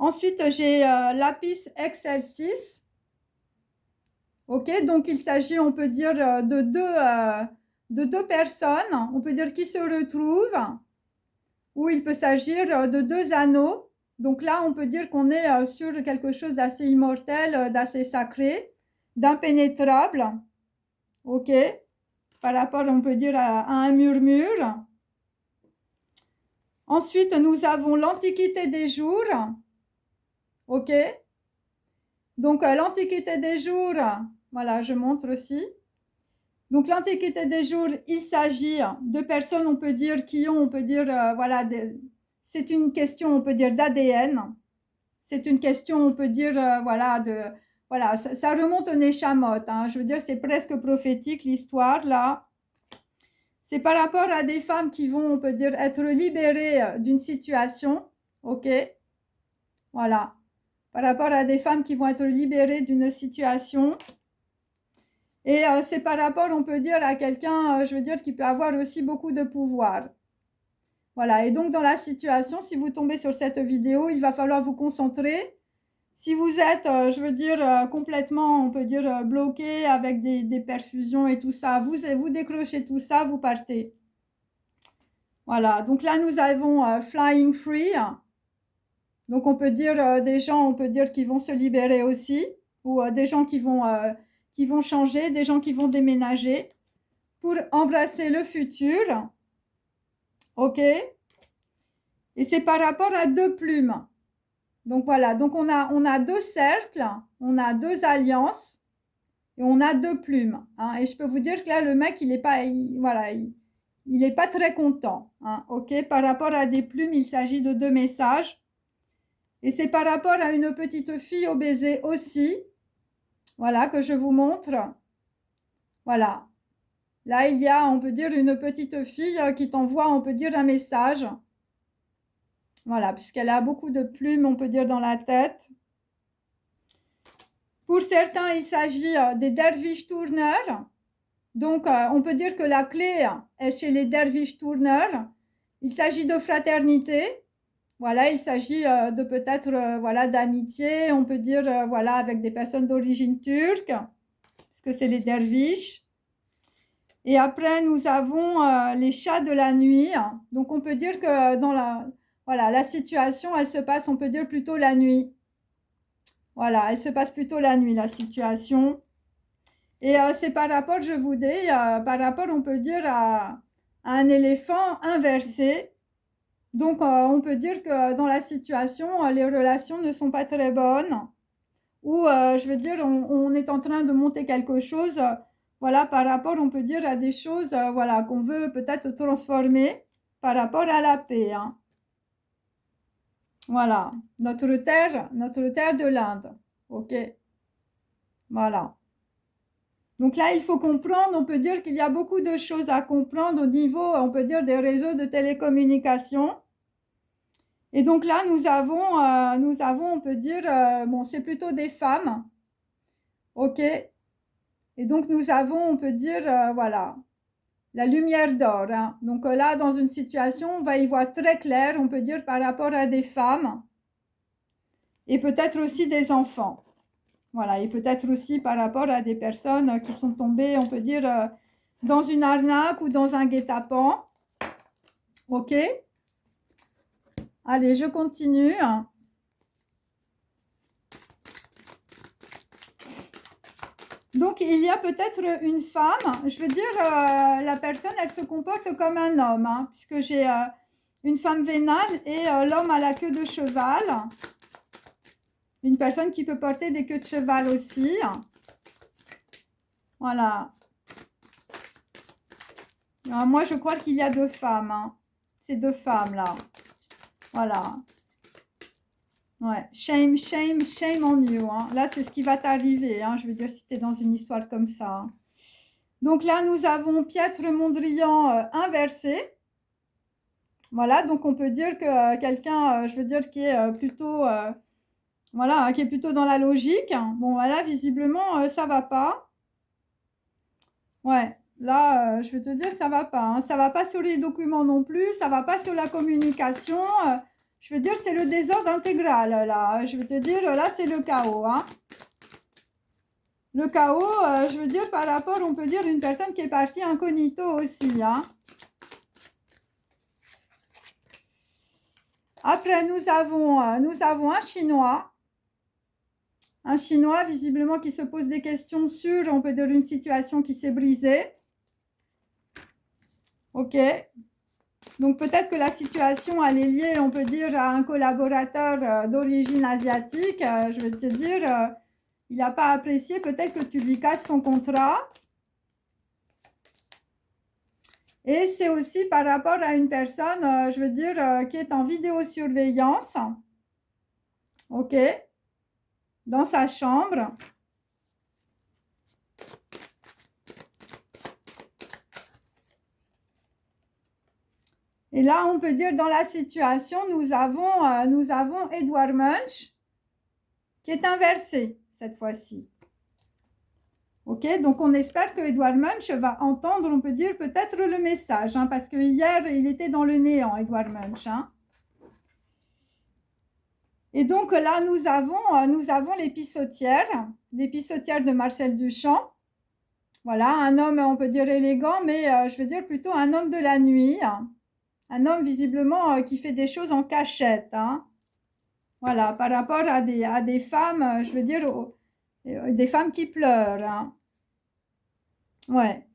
Ensuite, j'ai Lapis XL6. OK, donc il s'agit, on peut dire, de deux personnes, on peut dire, qui se retrouvent, ou il peut s'agir de deux anneaux. Donc là, on peut dire qu'on est sur quelque chose d'assez immortel, d'assez sacré, d'impénétrable. OK, par rapport, on peut dire, à un murmure. Ensuite, nous avons l'Antiquité des jours. OK, donc l'Antiquité des jours, voilà, je montre aussi. Donc l'Antiquité des jours, il s'agit de personnes, on peut dire, qui ont, on peut dire, voilà, c'est une question, on peut dire, d'ADN. C'est une question, on peut dire, voilà, voilà, ça remonte au Neshamot, hein. Je veux dire, c'est presque prophétique l'histoire là. C'est par rapport à des femmes qui vont, on peut dire, être libérées d'une situation, ok, voilà. Par rapport à des femmes qui vont être libérées d'une situation. Et c'est par rapport, on peut dire, à quelqu'un, je veux dire, qui peut avoir aussi beaucoup de pouvoir. Voilà, et donc dans la situation, si vous tombez sur cette vidéo, il va falloir vous concentrer. Si vous êtes, je veux dire, complètement, on peut dire, bloqué avec des perfusions et tout ça, vous décrochez tout ça, vous partez. Voilà, donc là, nous avons Flying Free. Donc on peut dire des gens, on peut dire, qui vont se libérer aussi, ou des gens qui vont qui vont changer, des gens qui vont déménager pour embrasser le futur. Ok? Et c'est par rapport à 2 plumes. Donc voilà, donc on a 2 cercles, on a 2 alliances et on a 2 plumes. Hein. Et je peux vous dire que là, le mec, il n'est pas, voilà, il est pas très content. Hein. Ok? Par rapport à des plumes, il s'agit de 2 messages. Et c'est par rapport à une petite fille au baiser aussi. Voilà, que je vous montre. Voilà. Là, il y a, on peut dire, une petite fille qui t'envoie, on peut dire, un message. Voilà, puisqu'elle a beaucoup de plumes, on peut dire, dans la tête. Pour certains, il s'agit des derviches tourneurs. Donc, on peut dire que la clé est chez les derviches tourneurs. Il s'agit de fraternité. Voilà, il s'agit de peut-être voilà, d'amitié, on peut dire voilà, avec des personnes d'origine turque, parce que c'est les derviches. Et après, nous avons les chats de la nuit. Donc, on peut dire que dans la situation, elle se passe, on peut dire plutôt la nuit. Voilà, elle se passe plutôt la nuit, la situation. Et c'est par rapport, je vous dis, par rapport, on peut dire, à un éléphant inversé. Donc, on peut dire que dans la situation, les relations ne sont pas très bonnes. Ou, je veux dire, on est en train de monter quelque chose, voilà, par rapport, on peut dire, à des choses, voilà, qu'on veut peut-être transformer par rapport à la paix. Hein. Voilà, notre terre de l'Inde. Ok, voilà. Donc là, il faut comprendre, on peut dire qu'il y a beaucoup de choses à comprendre au niveau, on peut dire, des réseaux de télécommunications. Et donc là, nous avons, on peut dire, bon, c'est plutôt des femmes. Ok. Et donc, nous avons, on peut dire, voilà, la lumière d'or. Hein. Donc là, dans une situation, on va y voir très clair, on peut dire, par rapport à des femmes. Et peut-être aussi des enfants. Voilà, et peut-être aussi par rapport à des personnes qui sont tombées, on peut dire, dans une arnaque ou dans un guet-apens. Ok. Allez, je continue. Donc, il y a peut-être une femme, je veux dire, la personne, elle se comporte comme un homme, hein, puisque j'ai une femme vénale et l'homme à la queue de cheval. Une personne qui peut porter des queues de cheval aussi. Voilà. Alors, moi, je crois qu'il y a 2 femmes. Hein. Ces 2 femmes-là. Voilà. Ouais. Shame, shame, shame on you. Hein. Là, c'est ce qui va t'arriver. Hein. Je veux dire, si tu es dans une histoire comme ça. Hein. Donc là, nous avons Piètre Mondrian inversé. Voilà, donc on peut dire que quelqu'un, je veux dire, qui est plutôt, voilà, hein, qui est plutôt dans la logique. Bon, voilà, visiblement, ça va pas. Ouais, là, je vais te dire, ça va pas. Hein. Ça va pas sur les documents non plus, ça va pas sur la communication. Je veux dire, c'est le désordre intégral, là. Je vais te dire, là, c'est le chaos. Hein. Le chaos, je veux dire, par rapport, on peut dire, une personne qui est partie incognito aussi. Hein. Après, nous avons un Chinois. Un Chinois, visiblement, qui se pose des questions sur, on peut dire, une situation qui s'est brisée. Ok. Donc, peut-être que la situation, elle est liée, on peut dire, à un collaborateur d'origine asiatique. Je vais te dire, il n'a pas apprécié, peut-être que tu lui casses son contrat. Et c'est aussi par rapport à une personne, je veux dire, qui est en vidéosurveillance. Ok. Dans sa chambre. Et là, on peut dire dans la situation, nous avons Edward Munch qui est inversé cette fois-ci. Ok, donc on espère que Edward Munch va entendre, on peut dire peut-être le message, hein, parce que hier, il était dans le néant, Edward Munch. Hein. Et donc là, nous avons l'épissotière de Marcel Duchamp. Voilà, un homme, on peut dire élégant, mais je veux dire plutôt un homme de la nuit. Un homme visiblement qui fait des choses en cachette. Hein. Voilà, par rapport à des femmes, je veux dire, des femmes qui pleurent. Hein. Ouais.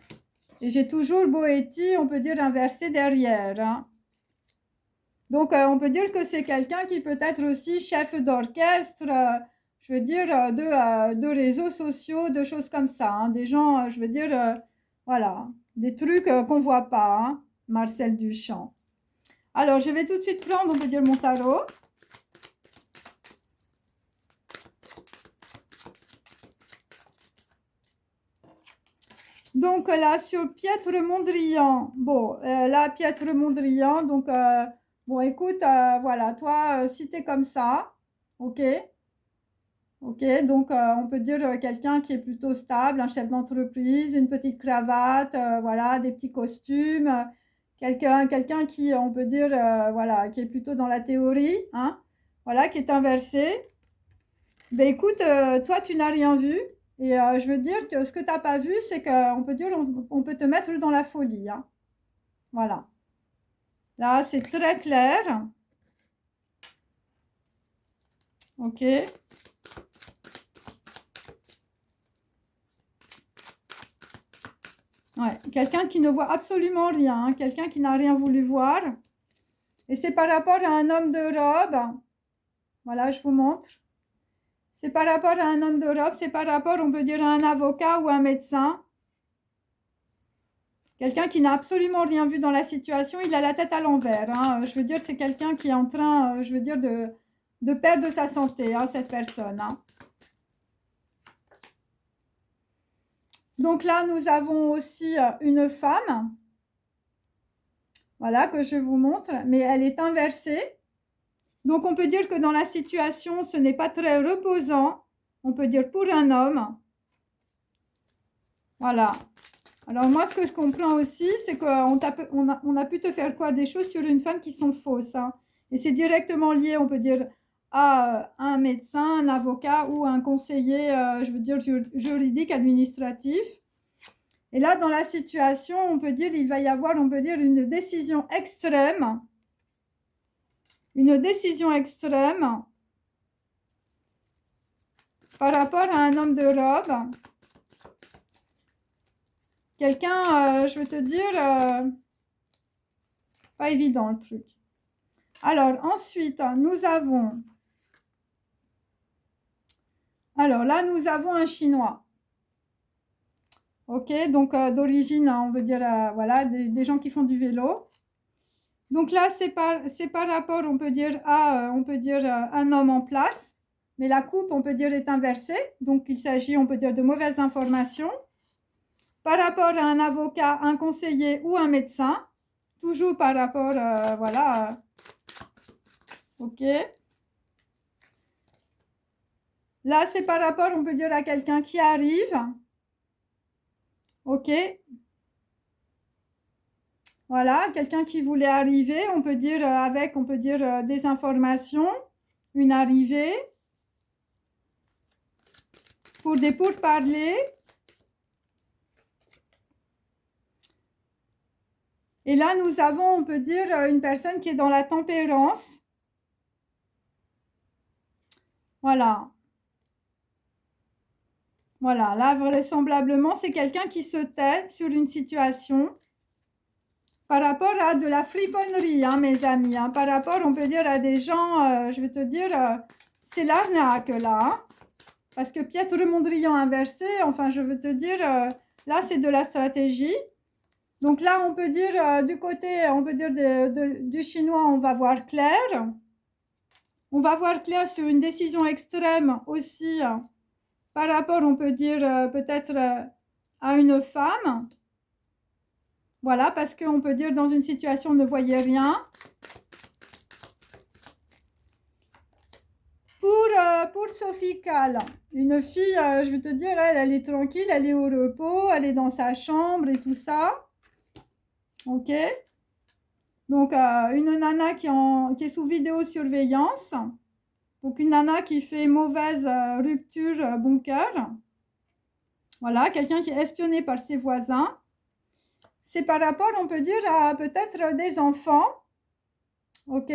Et j'ai toujours Boétie, on peut dire inversé derrière, hein. Donc, on peut dire que c'est quelqu'un qui peut être aussi chef d'orchestre, je veux dire, de réseaux sociaux, de choses comme ça, hein. Des gens, je veux dire, voilà, des trucs qu'on voit pas, hein, Marcel Duchamp. Alors, je vais tout de suite prendre, on peut dire, mon tarot. Donc là, sur Piètre Mondrian, bon, là, Piètre Mondrian, donc, bon, écoute, voilà, toi, si t'es comme ça, ok, ok, donc on peut dire quelqu'un qui est plutôt stable, un chef d'entreprise, une petite cravate, voilà, des petits costumes, quelqu'un qui, on peut dire, voilà, qui est plutôt dans la théorie, hein, voilà, qui est inversé. Ben écoute, toi, tu n'as rien vu. Et je veux dire que ce que tu n'as pas vu, c'est qu'on peut dire, on peut te mettre dans la folie, hein. Voilà. Là, c'est très clair. Ok. Ouais. Quelqu'un qui ne voit absolument rien, hein. Quelqu'un qui n'a rien voulu voir. Et c'est par rapport à un homme de robe. Voilà, je vous montre. C'est par rapport à un homme de robe, c'est par rapport, on peut dire, à un avocat ou un médecin. Quelqu'un qui n'a absolument rien vu dans la situation, il a la tête à l'envers, hein. Je veux dire, c'est quelqu'un qui est en train, je veux dire, de perdre sa santé, hein, cette personne, hein. Donc là, nous avons aussi une femme, voilà, que je vous montre, mais elle est inversée. Donc on peut dire que dans la situation, ce n'est pas très reposant, on peut dire pour un homme. Voilà. Alors moi, ce que je comprends aussi, c'est qu'on a pu te faire croire des choses sur une femme qui sont fausses, hein. Et c'est directement lié, on peut dire, à un médecin, un avocat ou un conseiller, je veux dire, juridique, administratif. Et là, dans la situation, on peut dire, il va y avoir, on peut dire, une décision extrême. Une décision extrême par rapport à un homme de robe. Quelqu'un, je veux te dire, pas évident le truc. Alors, ensuite, nous avons... Alors là, nous avons un Chinois. Ok, donc d'origine, on veut dire, voilà, des gens qui font du vélo. Donc là, c'est par rapport, on peut dire, à un homme en place. Mais la coupe, on peut dire, est inversée. Donc, il s'agit, on peut dire, de mauvaises informations. Par rapport à un avocat, un conseiller ou un médecin. Toujours par rapport, voilà. Ok. Là, c'est par rapport, on peut dire, à quelqu'un qui arrive. Ok. Voilà, quelqu'un qui voulait arriver, on peut dire, avec, on peut dire, des informations, une arrivée, pour des pourparlers. Et là, nous avons, on peut dire, une personne qui est dans la tempérance. Voilà. Voilà, là, vraisemblablement, c'est quelqu'un qui se tait sur une situation par rapport à de la friponnerie, hein, mes amis, hein. Par rapport, on peut dire, à des gens, je vais te dire, c'est l'arnaque, là, hein. Parce que Piètre Mondrian inversé, enfin, je veux te dire, là, c'est de la stratégie. Donc là, on peut dire, du côté, on peut dire du chinois, on va voir clair. On va voir clair sur une décision extrême aussi, par rapport, on peut dire, peut-être à une femme. Voilà, parce qu'on peut dire dans une situation, on ne voyait rien. Pour Sophie Calle, une fille, je vais te dire, elle est tranquille, elle est au repos, elle est dans sa chambre et tout ça. Ok. Donc, une nana qui est sous vidéosurveillance. Donc, une nana qui fait mauvaise rupture bunker. Voilà, quelqu'un qui est espionné par ses voisins. C'est par rapport, on peut dire, à peut-être des enfants. Ok.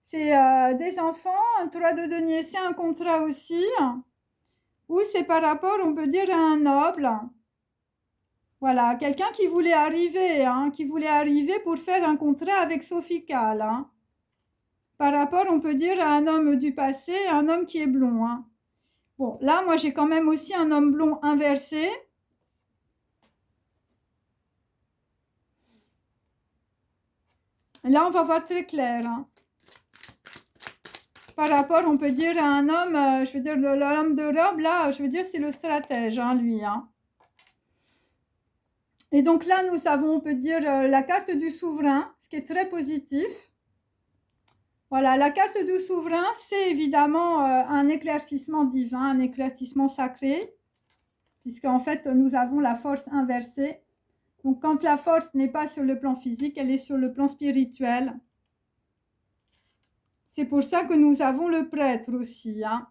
C'est des enfants, un 3 de denier, c'est un contrat aussi. Ou c'est par rapport, on peut dire, à un noble. Voilà, quelqu'un qui voulait arriver, hein, qui voulait arriver pour faire un contrat avec Sophie Calle, hein. Par rapport, on peut dire, à un homme du passé, un homme qui est blond, hein. Bon, là, moi, j'ai quand même aussi un homme blond inversé. Là, on va voir très clair, hein. Par rapport, on peut dire, à un homme, je veux dire, l'homme de robe, là, je veux dire, c'est le stratège, hein, lui, hein. Et donc là, nous avons, on peut dire, la carte du souverain, ce qui est très positif. Voilà, la carte du souverain, c'est évidemment un éclaircissement divin, un éclaircissement sacré, puisqu'en fait, nous avons la force inversée. Donc, quand la force n'est pas sur le plan physique, elle est sur le plan spirituel. C'est pour ça que nous avons le prêtre aussi, hein.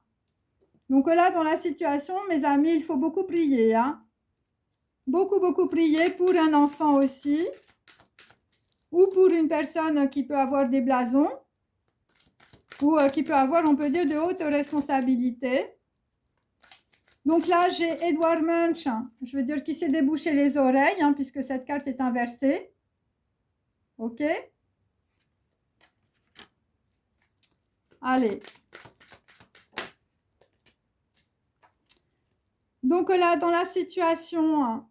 Donc là, dans la situation, mes amis, il faut beaucoup prier, hein. Beaucoup, beaucoup prier pour un enfant aussi, ou pour une personne qui peut avoir des blasons, ou qui peut avoir, on peut dire, de hautes responsabilités. Donc là, j'ai Edward Munch, je veux dire, qui s'est débouché les oreilles, hein, puisque cette carte est inversée. Ok? Allez. Donc là, dans la situation,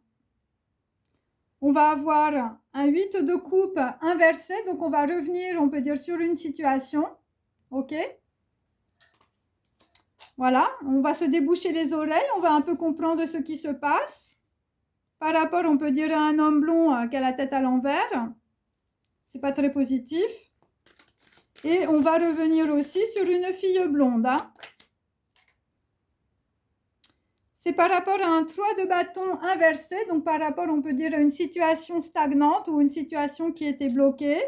on va avoir un 8 de coupe inversé. Donc, on va revenir, on peut dire, sur une situation. Ok? Voilà, on va se déboucher les oreilles, on va un peu comprendre ce qui se passe. Par rapport, on peut dire, à un homme blond qui a la tête à l'envers. C'est pas très positif. Et on va revenir aussi sur une fille blonde, hein. C'est par rapport à un 3 de bâton inversé, donc par rapport, on peut dire, à une situation stagnante ou une situation qui était bloquée.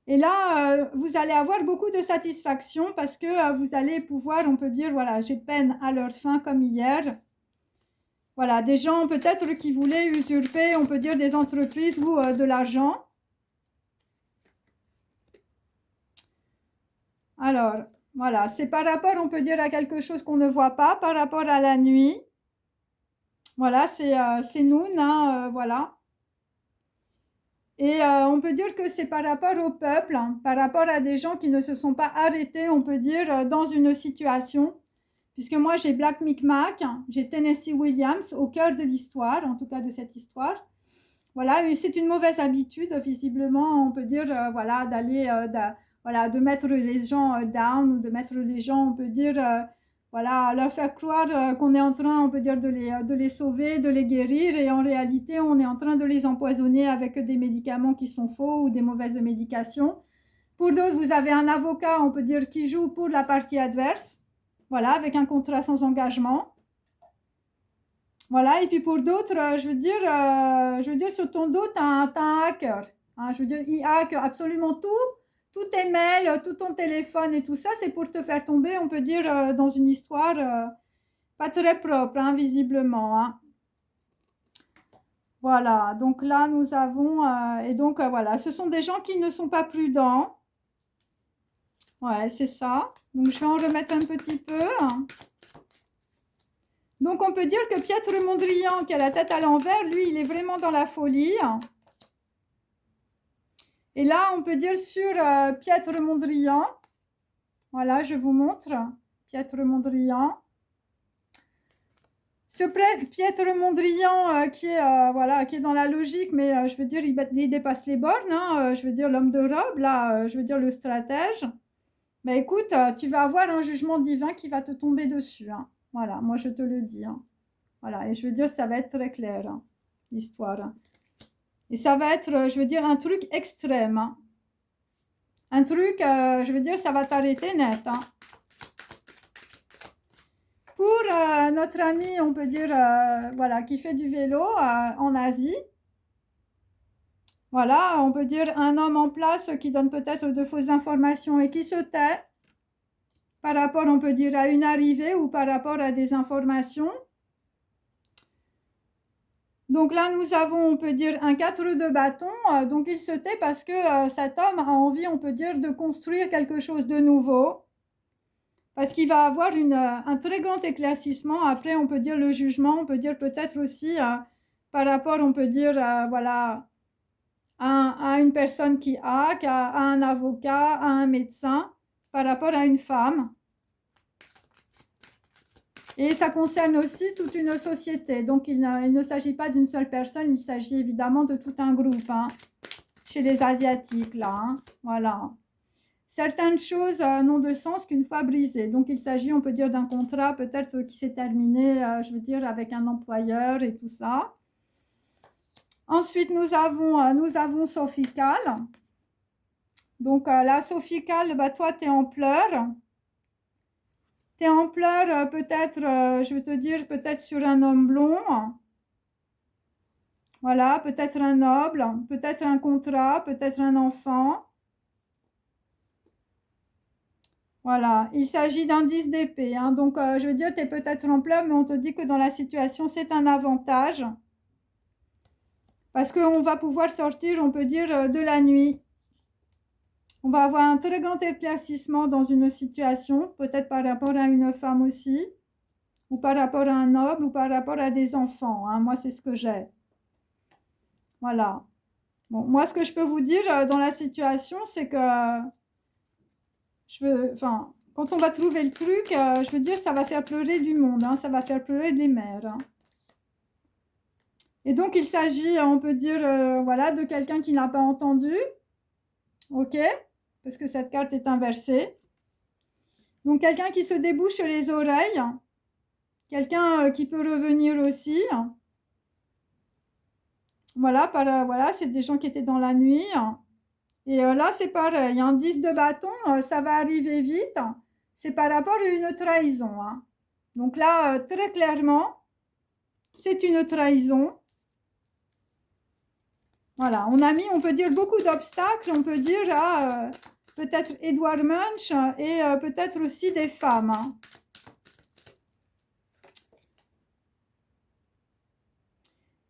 Et là, vous allez avoir beaucoup de satisfaction parce que vous allez pouvoir, on peut dire, voilà, j'ai peine à leur fin comme hier. Voilà, des gens peut-être qui voulaient usurper, on peut dire, des entreprises ou de l'argent. Alors, voilà, c'est par rapport, on peut dire, à quelque chose qu'on ne voit pas, par rapport à la nuit. Voilà, c'est Noun, hein, voilà. Et on peut dire que c'est par rapport au peuple, hein, par rapport à des gens qui ne se sont pas arrêtés, on peut dire, dans une situation. Puisque moi, j'ai Black Micmac, j'ai Tennessee Williams au cœur de l'histoire, en tout cas de cette histoire. Voilà, et c'est une mauvaise habitude, visiblement, on peut dire, voilà, d'aller, voilà, de mettre les gens down ou de mettre les gens, on peut dire, voilà, leur faire croire qu'on est en train, on peut dire, de les sauver, de les guérir, et en réalité, on est en train de les empoisonner avec des médicaments qui sont faux ou des mauvaises médications. Pour d'autres, vous avez un avocat, on peut dire, qui joue pour la partie adverse, voilà, avec un contrat sans engagement. Voilà, et puis pour d'autres, je veux dire, sur ton dos, tu as un hacker. Hein, je veux dire, il hack absolument tout, tous tes mails, tout ton téléphone et tout ça, c'est pour te faire tomber, on peut dire, dans une histoire pas très propre, hein, visiblement, hein. Voilà, donc là, nous avons, et donc voilà, ce sont des gens qui ne sont pas prudents. Ouais, c'est ça. Donc je vais en remettre un petit peu. Donc on peut dire que Pietre Mondrian, qui a la tête à l'envers, lui, il est vraiment dans la folie. Et là, on peut dire sur Pietre Mondrian, voilà, je vous montre, Pietre Mondrian. Ce Pietre Mondrian qui est, voilà, qui est dans la logique, mais je veux dire, il dépasse les bornes, hein, je veux dire, l'homme de robe, là, je veux dire, le stratège. Mais écoute, tu vas avoir un jugement divin qui va te tomber dessus, hein. Voilà, moi je te le dis, hein. Voilà, et je veux dire, ça va être très clair, hein, l'histoire. Hein. Et ça va être, je veux dire, un truc extrême, hein. Un truc, je veux dire, ça va t'arrêter net, hein. Pour notre ami, on peut dire, voilà, qui fait du vélo en Asie, voilà, on peut dire un homme en place qui donne peut-être de fausses informations et qui se tait par rapport, on peut dire, à une arrivée ou par rapport à des informations. Donc là, nous avons, on peut dire, un 4 de bâton. Donc il se tait parce que cet homme a envie, on peut dire, de construire quelque chose de nouveau. Parce qu'il va avoir un très grand éclaircissement. Après, on peut dire le jugement, on peut dire peut-être aussi par rapport, on peut dire, voilà, à une personne à un avocat, à un médecin, par rapport à une femme. Et ça concerne aussi toute une société. Donc, il ne s'agit pas d'une seule personne, il s'agit évidemment de tout un groupe, hein, chez les Asiatiques, là. Hein, voilà. Certaines choses n'ont de sens qu'une fois brisées. Donc, il s'agit, on peut dire, d'un contrat peut-être qui s'est terminé, je veux dire, avec un employeur et tout ça. Ensuite, nous avons Sophical. Donc, la Sophical, bah, toi, tu es en pleurs. Tu es en pleurs, peut-être, je vais te dire, peut-être sur un homme blond. Voilà, peut-être un noble, peut-être un contrat, peut-être un enfant. Voilà, il s'agit d'un 10 d'épée. Hein. Donc, je veux dire, tu es peut-être en pleurs, mais on te dit que dans la situation, c'est un avantage. Parce qu'on va pouvoir sortir, on peut dire, de la nuit. On va avoir un très grand éclaircissement dans une situation, peut-être par rapport à une femme aussi, ou par rapport à un noble, ou par rapport à des enfants. Hein. Moi, c'est ce que j'ai. Voilà. Bon, moi, ce que je peux vous dire dans la situation, c'est que quand on va trouver le truc, je veux dire, ça va faire pleurer du monde, hein, ça va faire pleurer des mères. Hein. Et donc, il s'agit, on peut dire, voilà, de quelqu'un qui n'a pas entendu, ok, parce que cette carte est inversée. Donc, quelqu'un qui se débouche les oreilles, quelqu'un qui peut revenir aussi. Voilà, voilà, c'est des gens qui étaient dans la nuit. Et là, c'est pareil, un 10 de bâton, ça va arriver vite. C'est par rapport à une trahison. Hein. Donc là, très clairement, c'est une trahison. Voilà, on a mis, on peut dire, beaucoup d'obstacles, on peut dire, à peut-être Edward Munch et peut-être aussi des femmes. Hein.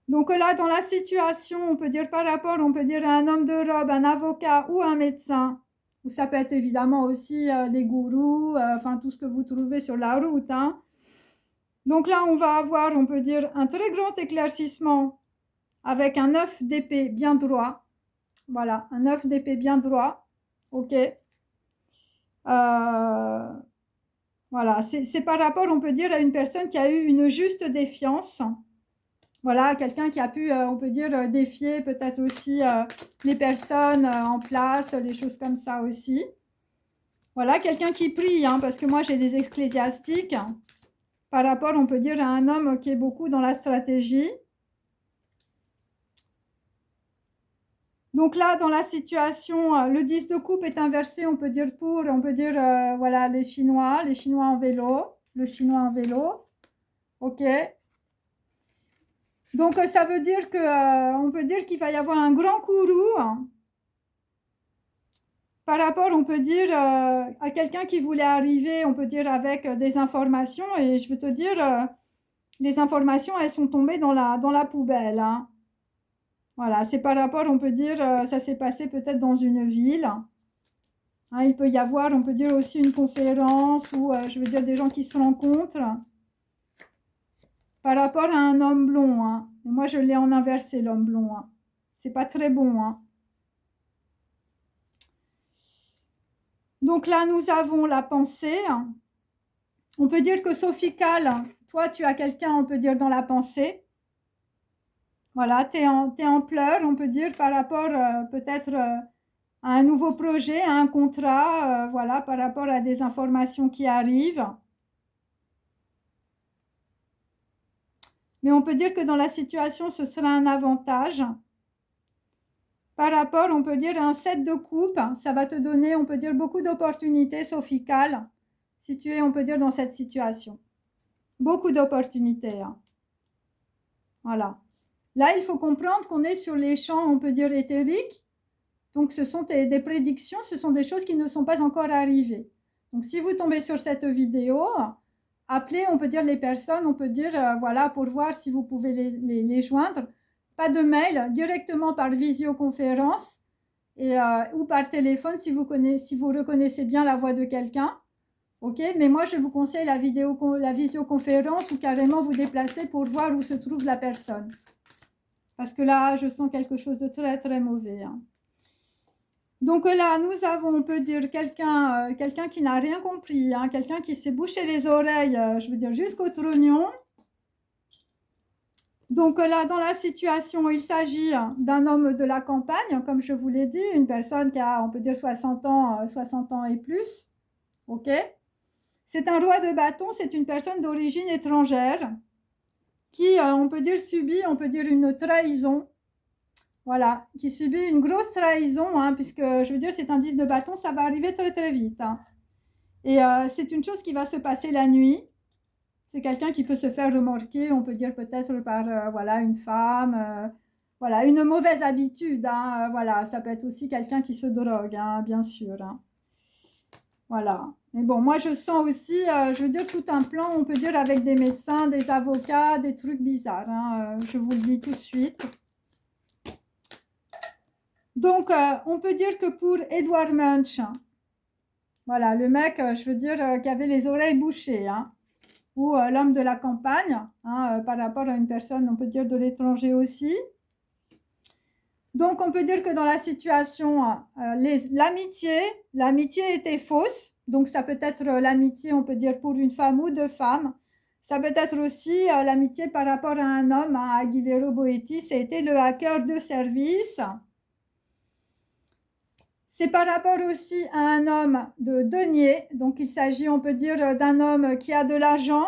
Donc là, dans la situation, on peut dire par rapport, on peut dire à un homme de robe, un avocat ou un médecin. Ou ça peut être évidemment aussi des gourous, enfin tout ce que vous trouvez sur la route. Hein. Donc là, on va avoir, on peut dire, un très grand éclaircissement avec un 9 d'épée bien droit. Voilà, un 9 d'épée bien droit. Ok. Voilà, c'est par rapport, on peut dire, à une personne qui a eu une juste défiance. Voilà, quelqu'un qui a pu, on peut dire, défier peut-être aussi les personnes en place, les choses comme ça aussi. Voilà, quelqu'un qui prie, hein, parce que moi j'ai des ecclésiastiques, par rapport, on peut dire, à un homme qui est beaucoup dans la stratégie. Donc là, dans la situation, le 10 de coupe est inversé, on peut dire voilà, les Chinois en vélo, le Chinois en vélo. Ok. Donc, ça veut dire que, on peut dire qu'il va y avoir un grand courroux hein, par rapport, on peut dire, à quelqu'un qui voulait arriver, on peut dire, avec des informations. Et je veux te dire, les informations, elles sont tombées dans la poubelle. Hein. Voilà, c'est par rapport, on peut dire, ça s'est passé peut-être dans une ville. Hein, il peut y avoir, on peut dire aussi une conférence ou, je veux dire, des gens qui se rencontrent. Par rapport à un homme blond. Hein. Et moi, je l'ai en inversé, l'homme blond. Hein. C'est pas très bon. Hein. Donc là, nous avons la pensée. On peut dire que Sophical, toi, tu as quelqu'un, on peut dire, dans la pensée. Voilà, tu es en pleurs, on peut dire, par rapport peut-être à un nouveau projet, à un contrat, voilà, par rapport à des informations qui arrivent. Mais on peut dire que dans la situation, ce sera un avantage. Par rapport, on peut dire, à un 7 de coupe, ça va te donner, on peut dire, beaucoup d'opportunités, Sophical, si tu es, on peut dire, dans cette situation. Beaucoup d'opportunités. Hein. Voilà. Là, il faut comprendre qu'on est sur les champs, on peut dire, éthériques. Donc, ce sont des prédictions, ce sont des choses qui ne sont pas encore arrivées. Donc, si vous tombez sur cette vidéo, appelez, on peut dire, les personnes, on peut dire, voilà, pour voir si vous pouvez les joindre. Pas de mail, directement par visioconférence et, ou par téléphone si vous reconnaissez bien la voix de quelqu'un. Ok, mais moi, je vous conseille la visioconférence ou carrément vous déplacer pour voir où se trouve la personne. Parce que là, je sens quelque chose de très, très mauvais. Hein. Donc là, nous avons, on peut dire, quelqu'un qui n'a rien compris, hein, quelqu'un qui s'est bouché les oreilles, je veux dire, jusqu'au trognon. Donc là, dans la situation, il s'agit d'un homme de la campagne, comme je vous l'ai dit, une personne qui a, on peut dire, 60 ans et plus. Ok. C'est un roi de bâton, c'est une personne d'origine étrangère qui, on peut dire, subit, on peut dire, une trahison. Voilà, qui subit une grosse trahison, hein, puisque, je veux dire, c'est un 10 de bâton, ça va arriver très très vite. Hein. Et c'est une chose qui va se passer la nuit. C'est quelqu'un qui peut se faire remorquer, on peut dire peut-être par voilà, une femme, voilà, une mauvaise habitude. Hein, voilà, ça peut être aussi quelqu'un qui se drogue, hein, bien sûr. Hein. Voilà. Mais bon, moi je sens aussi, je veux dire, tout un plan, on peut dire, avec des médecins, des avocats, des trucs bizarres. Hein, je vous le dis tout de suite. Donc, on peut dire que pour Edward Munch, voilà, le mec, je veux dire, qui avait les oreilles bouchées, hein, ou l'homme de la campagne, hein, par rapport à une personne, on peut dire, de l'étranger aussi. Donc, on peut dire que dans la situation, l'amitié était fausse. Donc, ça peut être l'amitié, on peut dire, pour une femme ou deux femmes. Ça peut être aussi l'amitié par rapport à un homme, hein, Aguilera Boetti, c'était le hacker de service. C'est par rapport aussi à un homme de denier. Donc, il s'agit, on peut dire, d'un homme qui a de l'argent.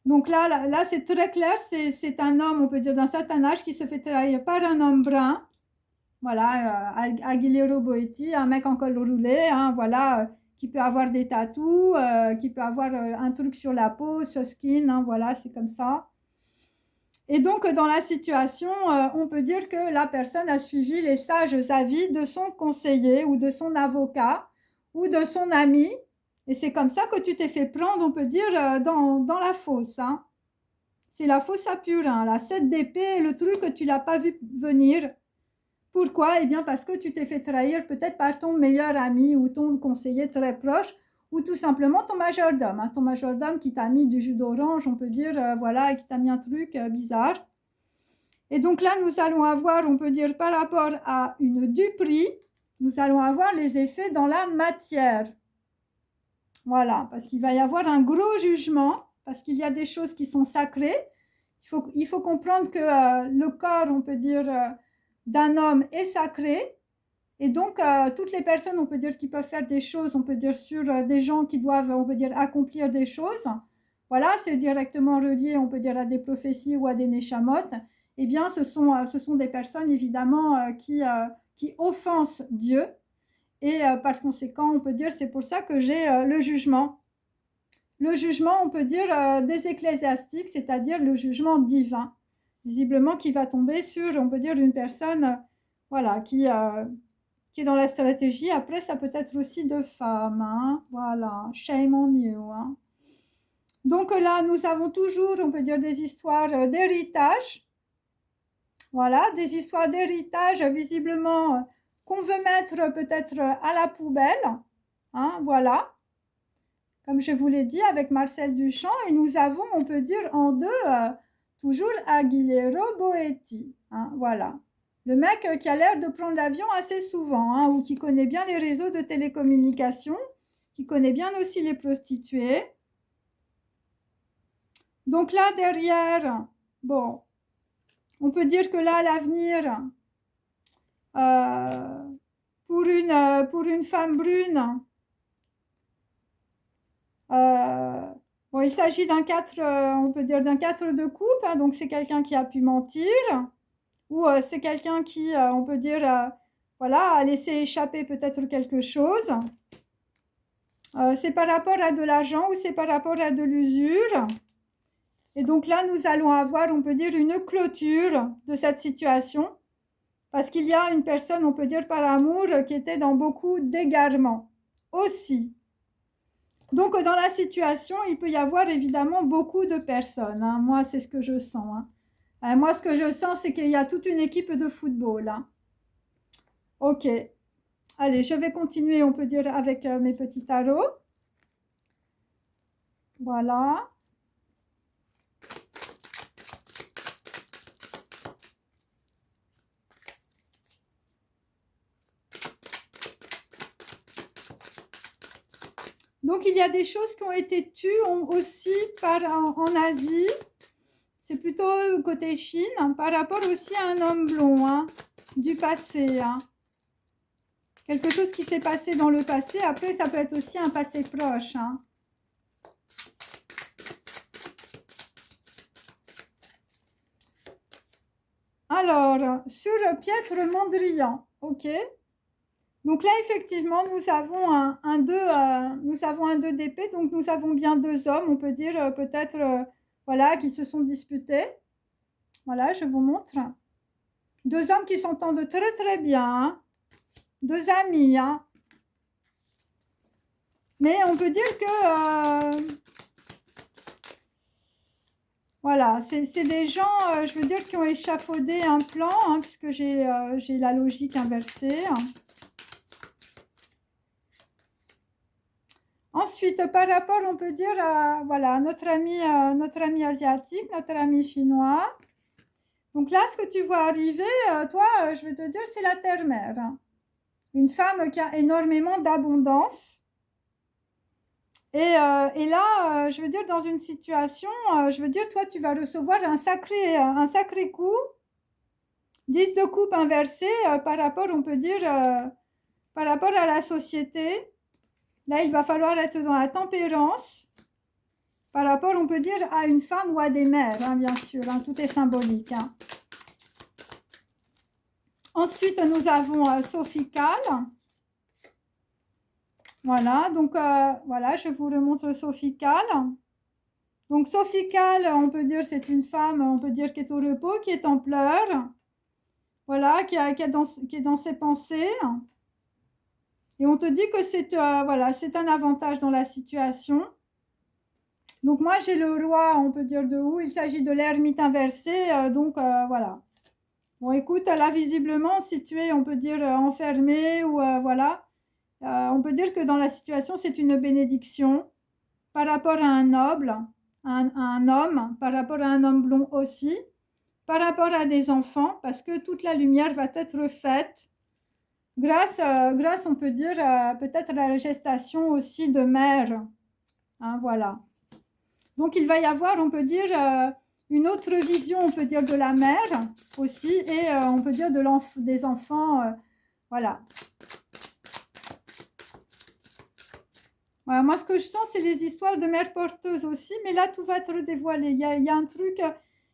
Donc là c'est très clair, c'est un homme, on peut dire, d'un certain âge qui se fait trahir par un homme brun. Voilà, Aguilera Boetti, un mec en col roulé, hein, voilà, qui peut avoir des tatous, qui peut avoir un truc sur la peau, sur skin, hein, voilà, c'est comme ça. Et donc, dans la situation, on peut dire que la personne a suivi les sages avis de son conseiller ou de son avocat ou de son ami. Et c'est comme ça que tu t'es fait prendre, on peut dire, dans la fosse. Hein. C'est la fosse à Purin, la 7 d'épée, le truc que tu l'as pas vu venir. Pourquoi? Eh bien, parce que tu t'es fait trahir peut-être par ton meilleur ami ou ton conseiller très proche ou tout simplement ton majordome. Hein, ton majordome qui t'a mis du jus d'orange, on peut dire, voilà, et qui t'a mis un truc bizarre. Et donc là, nous allons avoir, on peut dire, par rapport à une duperie, nous allons avoir les effets dans la matière. Voilà, parce qu'il va y avoir un gros jugement, parce qu'il y a des choses qui sont sacrées. Il faut comprendre que le corps, on peut dire, d'un homme est sacré. Et donc, toutes les personnes, on peut dire, qui peuvent faire des choses, on peut dire, sur des gens qui doivent, on peut dire, accomplir des choses, voilà, c'est directement relié, on peut dire, à des prophéties ou à des neshamot. Eh bien, ce sont des personnes, évidemment, qui offensent Dieu. Et par conséquent, on peut dire, c'est pour ça que j'ai le jugement. Le jugement, on peut dire, des ecclésiastiques, c'est-à-dire le jugement divin, visiblement qui va tomber sur, on peut dire, une personne, voilà, qui est dans la stratégie. Après, ça peut être aussi de femmes, hein, voilà, shame on you. Hein. Donc là, nous avons toujours, on peut dire, des histoires d'héritage. Voilà, des histoires d'héritage, visiblement, qu'on veut mettre peut-être à la poubelle. Hein, voilà. Comme je vous l'ai dit, avec Marcel Duchamp, et nous avons, on peut dire, en deux, toujours Aguilera Boetti. Hein, voilà. Le mec qui a l'air de prendre l'avion assez souvent, hein, ou qui connaît bien les réseaux de télécommunications, qui connaît bien aussi les prostituées. Donc là, derrière, bon, on peut dire que là, à l'avenir, pour une femme brune, bon, il s'agit d'un 4, on peut dire d'un 4 de coupe, hein, donc c'est quelqu'un qui a pu mentir, ou c'est quelqu'un qui, on peut dire, voilà, a laissé échapper peut-être quelque chose. C'est par rapport à de l'argent ou c'est par rapport à de l'usure. Et donc là, nous allons avoir, on peut dire, une clôture de cette situation, parce qu'il y a une personne, on peut dire par amour, qui était dans beaucoup d'égarements aussi. Donc, dans la situation, il peut y avoir évidemment beaucoup de personnes. Hein. Moi, c'est ce que je sens. Hein. Moi, ce que je sens, c'est qu'il y a toute une équipe de football. Hein. Ok. Allez, je vais continuer, on peut dire, avec mes petits tarots. Voilà. Donc, il y a des choses qui ont été tues aussi en Asie. C'est plutôt côté Chine, hein, par rapport aussi à un homme blond, hein, du passé. Hein. Quelque chose qui s'est passé dans le passé. Après, ça peut être aussi un passé proche. Hein. Alors, sur Piètre Mondrian, ok. Donc là, effectivement, nous avons un 2 d'épée, donc nous avons bien 2 hommes, on peut dire peut-être, voilà, qui se sont disputés. Voilà, je vous montre. 2 hommes qui s'entendent très très bien, hein. 2 amis, hein. Mais on peut dire que, voilà, c'est des gens, je veux dire, qui ont échafaudé un plan, hein, puisque j'ai la logique inversée. Hein. Ensuite, par rapport, on peut dire, à voilà, notre ami asiatique, notre ami chinois. Donc là, ce que tu vois arriver, toi, je vais te dire, c'est la terre-mère. Hein. Une femme qui a énormément d'abondance. Et là, je veux dire, dans une situation, je veux dire, toi, tu vas recevoir un sacré coup. 10 de coupe inversé par rapport, on peut dire, par rapport à la société. Là, il va falloir être dans la tempérance. Par rapport, on peut dire, à une femme ou à des mères, hein, bien sûr. Hein, tout est symbolique. Hein. Ensuite, nous avons Sophie Calle. Voilà, donc voilà, je vous le montre Sophie Calle. Donc Sophie Calle, on peut dire, c'est une femme, on peut dire, qui est au repos, qui est en pleurs. Voilà, qui est dans ses pensées. Et on te dit que c'est voilà, c'est un avantage dans la situation. Donc moi, j'ai le roi, on peut dire de où. Il s'agit de l'ermite inversé, donc voilà. Bon, écoute, là, visiblement, si tu es, on peut dire, enfermé ou voilà, on peut dire que dans la situation, c'est une bénédiction par rapport à un noble, un homme, par rapport à un homme blond aussi, par rapport à des enfants, parce que toute la lumière va être faite grâce on peut dire, peut-être à la gestation aussi de mère. Hein, voilà. Donc, il va y avoir, on peut dire, une autre vision, on peut dire, de la mère aussi, et on peut dire des enfants, voilà. Voilà, moi, ce que je sens, c'est les histoires de mères porteuses aussi, mais là, tout va être dévoilé. Il y a un truc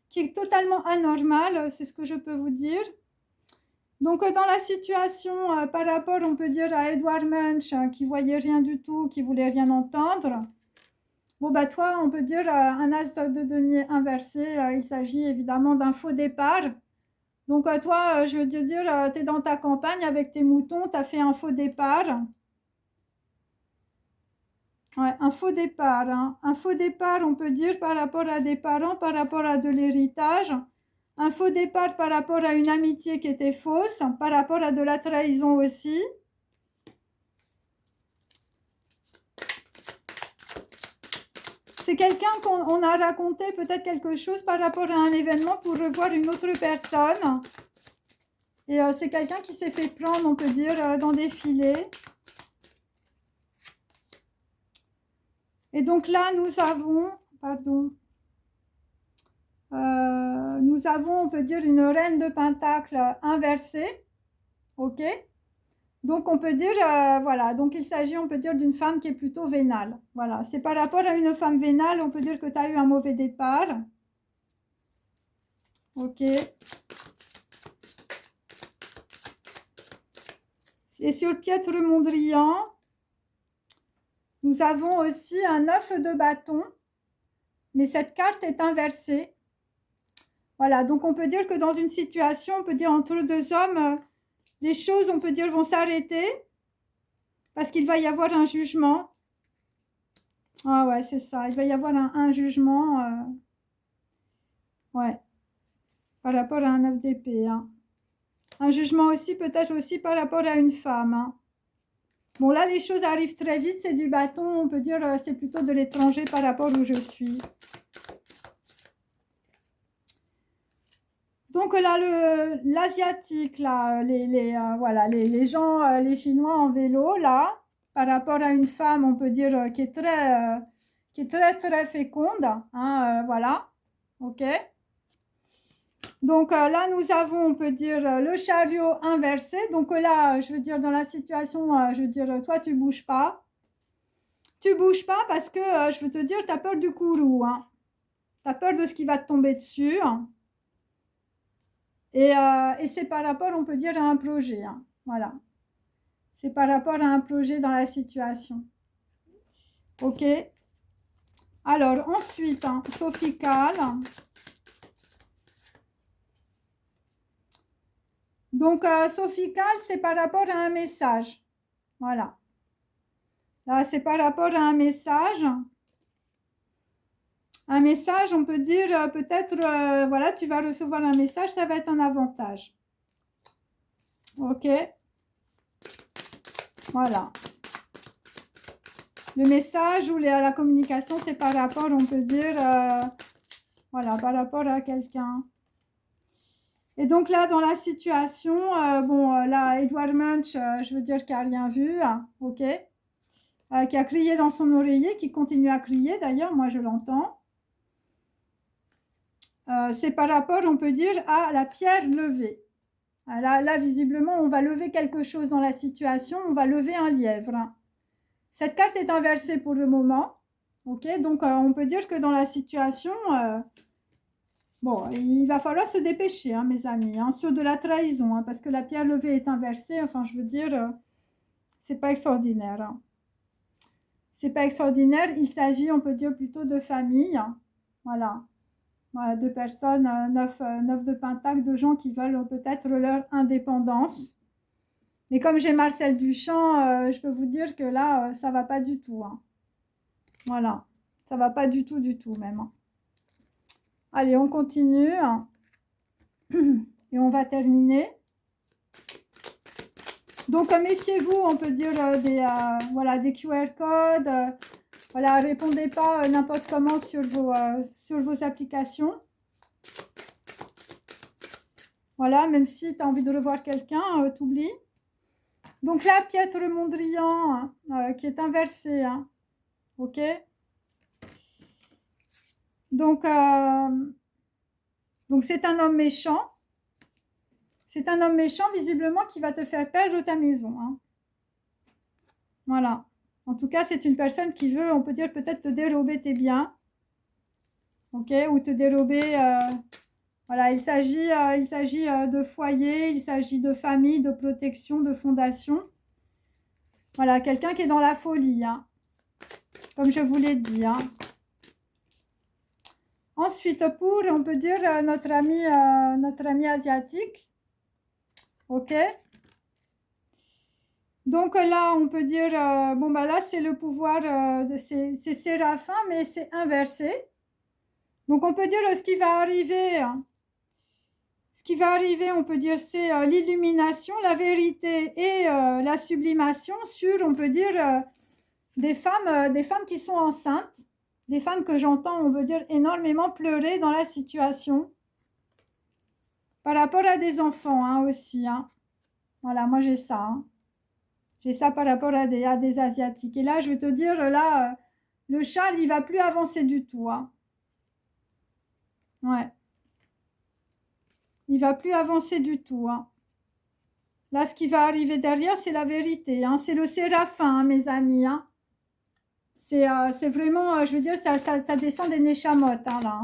qui est totalement anormal, c'est ce que je peux vous dire. Donc, dans la situation, par rapport, on peut dire, à Edward Munch, qui voyait rien du tout, qui voulait rien entendre, bon, bah, toi, on peut dire, un as de denier inversé, il s'agit évidemment d'un faux départ. Donc, toi, je veux te dire, tu es dans ta campagne avec tes moutons, tu as fait un faux départ. Ouais, un faux départ. Hein. Un faux départ, on peut dire, par rapport à des parents, par rapport à de l'héritage. Un faux départ par rapport à une amitié qui était fausse, par rapport à de la trahison aussi. C'est quelqu'un qu'on a raconté peut-être quelque chose par rapport à un événement pour revoir une autre personne. Et c'est quelqu'un qui s'est fait prendre, on peut dire, dans des filets. Et donc là, nous avons, pardon, nous avons, on peut dire, une reine de pentacle inversée. Ok. Donc on peut dire, voilà, donc il s'agit, on peut dire, d'une femme qui est plutôt vénale. Voilà, c'est par rapport à une femme vénale, on peut dire que tu as eu un mauvais départ. Ok. Et sur Piètre Mondrian, nous avons aussi un 9 de bâton, mais cette carte est inversée. Voilà, donc on peut dire que dans une situation, on peut dire entre 2 hommes, les choses, on peut dire, vont s'arrêter parce qu'il va y avoir un jugement. Ah ouais, c'est ça, il va y avoir un jugement, ouais, par rapport à un 9 d'épée. Hein. Un jugement aussi, peut-être aussi par rapport à une femme. Hein. Bon, là, les choses arrivent très vite, c'est du bâton, on peut dire, c'est plutôt de l'étranger par rapport où je suis. Donc là, l'asiatique, là, voilà, les gens, les Chinois en vélo, là, par rapport à une femme, on peut dire, qui est très féconde, hein, voilà, ok. Donc là, nous avons, on peut dire, le chariot inversé. Donc là, je veux dire, dans la situation, je veux dire, toi, tu bouges pas. Tu bouges pas parce que, je veux te dire, tu as peur du courroux, hein. Tu as peur de ce qui va te tomber dessus. Et c'est par rapport, on peut dire, à un projet, hein. Voilà. C'est par rapport à un projet dans la situation. Ok. Alors, ensuite, hein, Sophical. Donc, Sophical, c'est par rapport à un message. Voilà. Là, c'est par rapport à un message. Un message, on peut dire, peut-être, voilà, tu vas recevoir un message, ça va être un avantage. Ok. Voilà. Le message ou la communication, c'est par rapport, on peut dire, voilà, par rapport à quelqu'un. Et donc là, dans la situation, bon, là, Edward Munch, je veux dire, qui n'a rien vu, ok, qui a crié dans son oreiller, qui continue à crier, d'ailleurs, moi je l'entends. C'est par rapport, on peut dire, à la pierre levée. Là, visiblement, on va lever quelque chose dans la situation, on va lever un lièvre. Cette carte est inversée pour le moment, ok, donc on peut dire que dans la situation... bon, il va falloir se dépêcher, hein, mes amis, hein, sur de la trahison, hein, parce que la pierre levée est inversée, enfin, je veux dire, c'est pas extraordinaire. Hein. C'est pas extraordinaire, il s'agit, on peut dire, plutôt de famille, hein, voilà. Voilà, deux personnes, 9 de pentacle, de gens qui veulent peut-être leur indépendance. Mais comme j'ai Marcel Duchamp, je peux vous dire que là, ça va pas du tout. Hein. Voilà, ça va pas du tout même. Hein. Allez, on continue. Et on va terminer. Donc, méfiez-vous, on peut dire, voilà, des QR codes. Voilà, répondez pas n'importe comment sur vos applications. Voilà, même si tu as envie de revoir quelqu'un, t'oublies. Donc là, Piètre Mondrian, qui est inversé. Hein. Ok. Donc c'est un homme méchant. C'est un homme méchant, visiblement, qui va te faire perdre ta maison. Hein. Voilà. En tout cas, c'est une personne qui veut, on peut dire, peut-être te dérober tes biens. Ok. Ou te dérober... voilà, il s'agit de foyer, il s'agit de famille, de protection, de fondation. Voilà, quelqu'un qui est dans la folie, hein, comme je vous l'ai dit. Hein. Ensuite, pour, on peut dire, notre ami asiatique. Ok. Donc là, on peut dire, bon, bah là, c'est le pouvoir, c'est Séraphin, mais c'est inversé. Donc, on peut dire ce qui va arriver... Hein. Ce qui va arriver, on peut dire, c'est l'illumination, la vérité et la sublimation sur, on peut dire, des femmes qui sont enceintes, des femmes que j'entends, on veut dire, énormément pleurer dans la situation. Par rapport à des enfants hein, aussi. Hein. Voilà, moi j'ai ça. Hein. J'ai ça par rapport à des Asiatiques. Et là, je vais te dire, là, le char, il va plus avancer du tout. Hein. Ouais. Il va plus avancer du tout. Hein. Là, ce qui va arriver derrière, c'est la vérité. Hein. C'est le séraphin, hein, mes amis. Hein. C'est vraiment, je veux dire, ça descend des Neshamot, hein, là. Hein.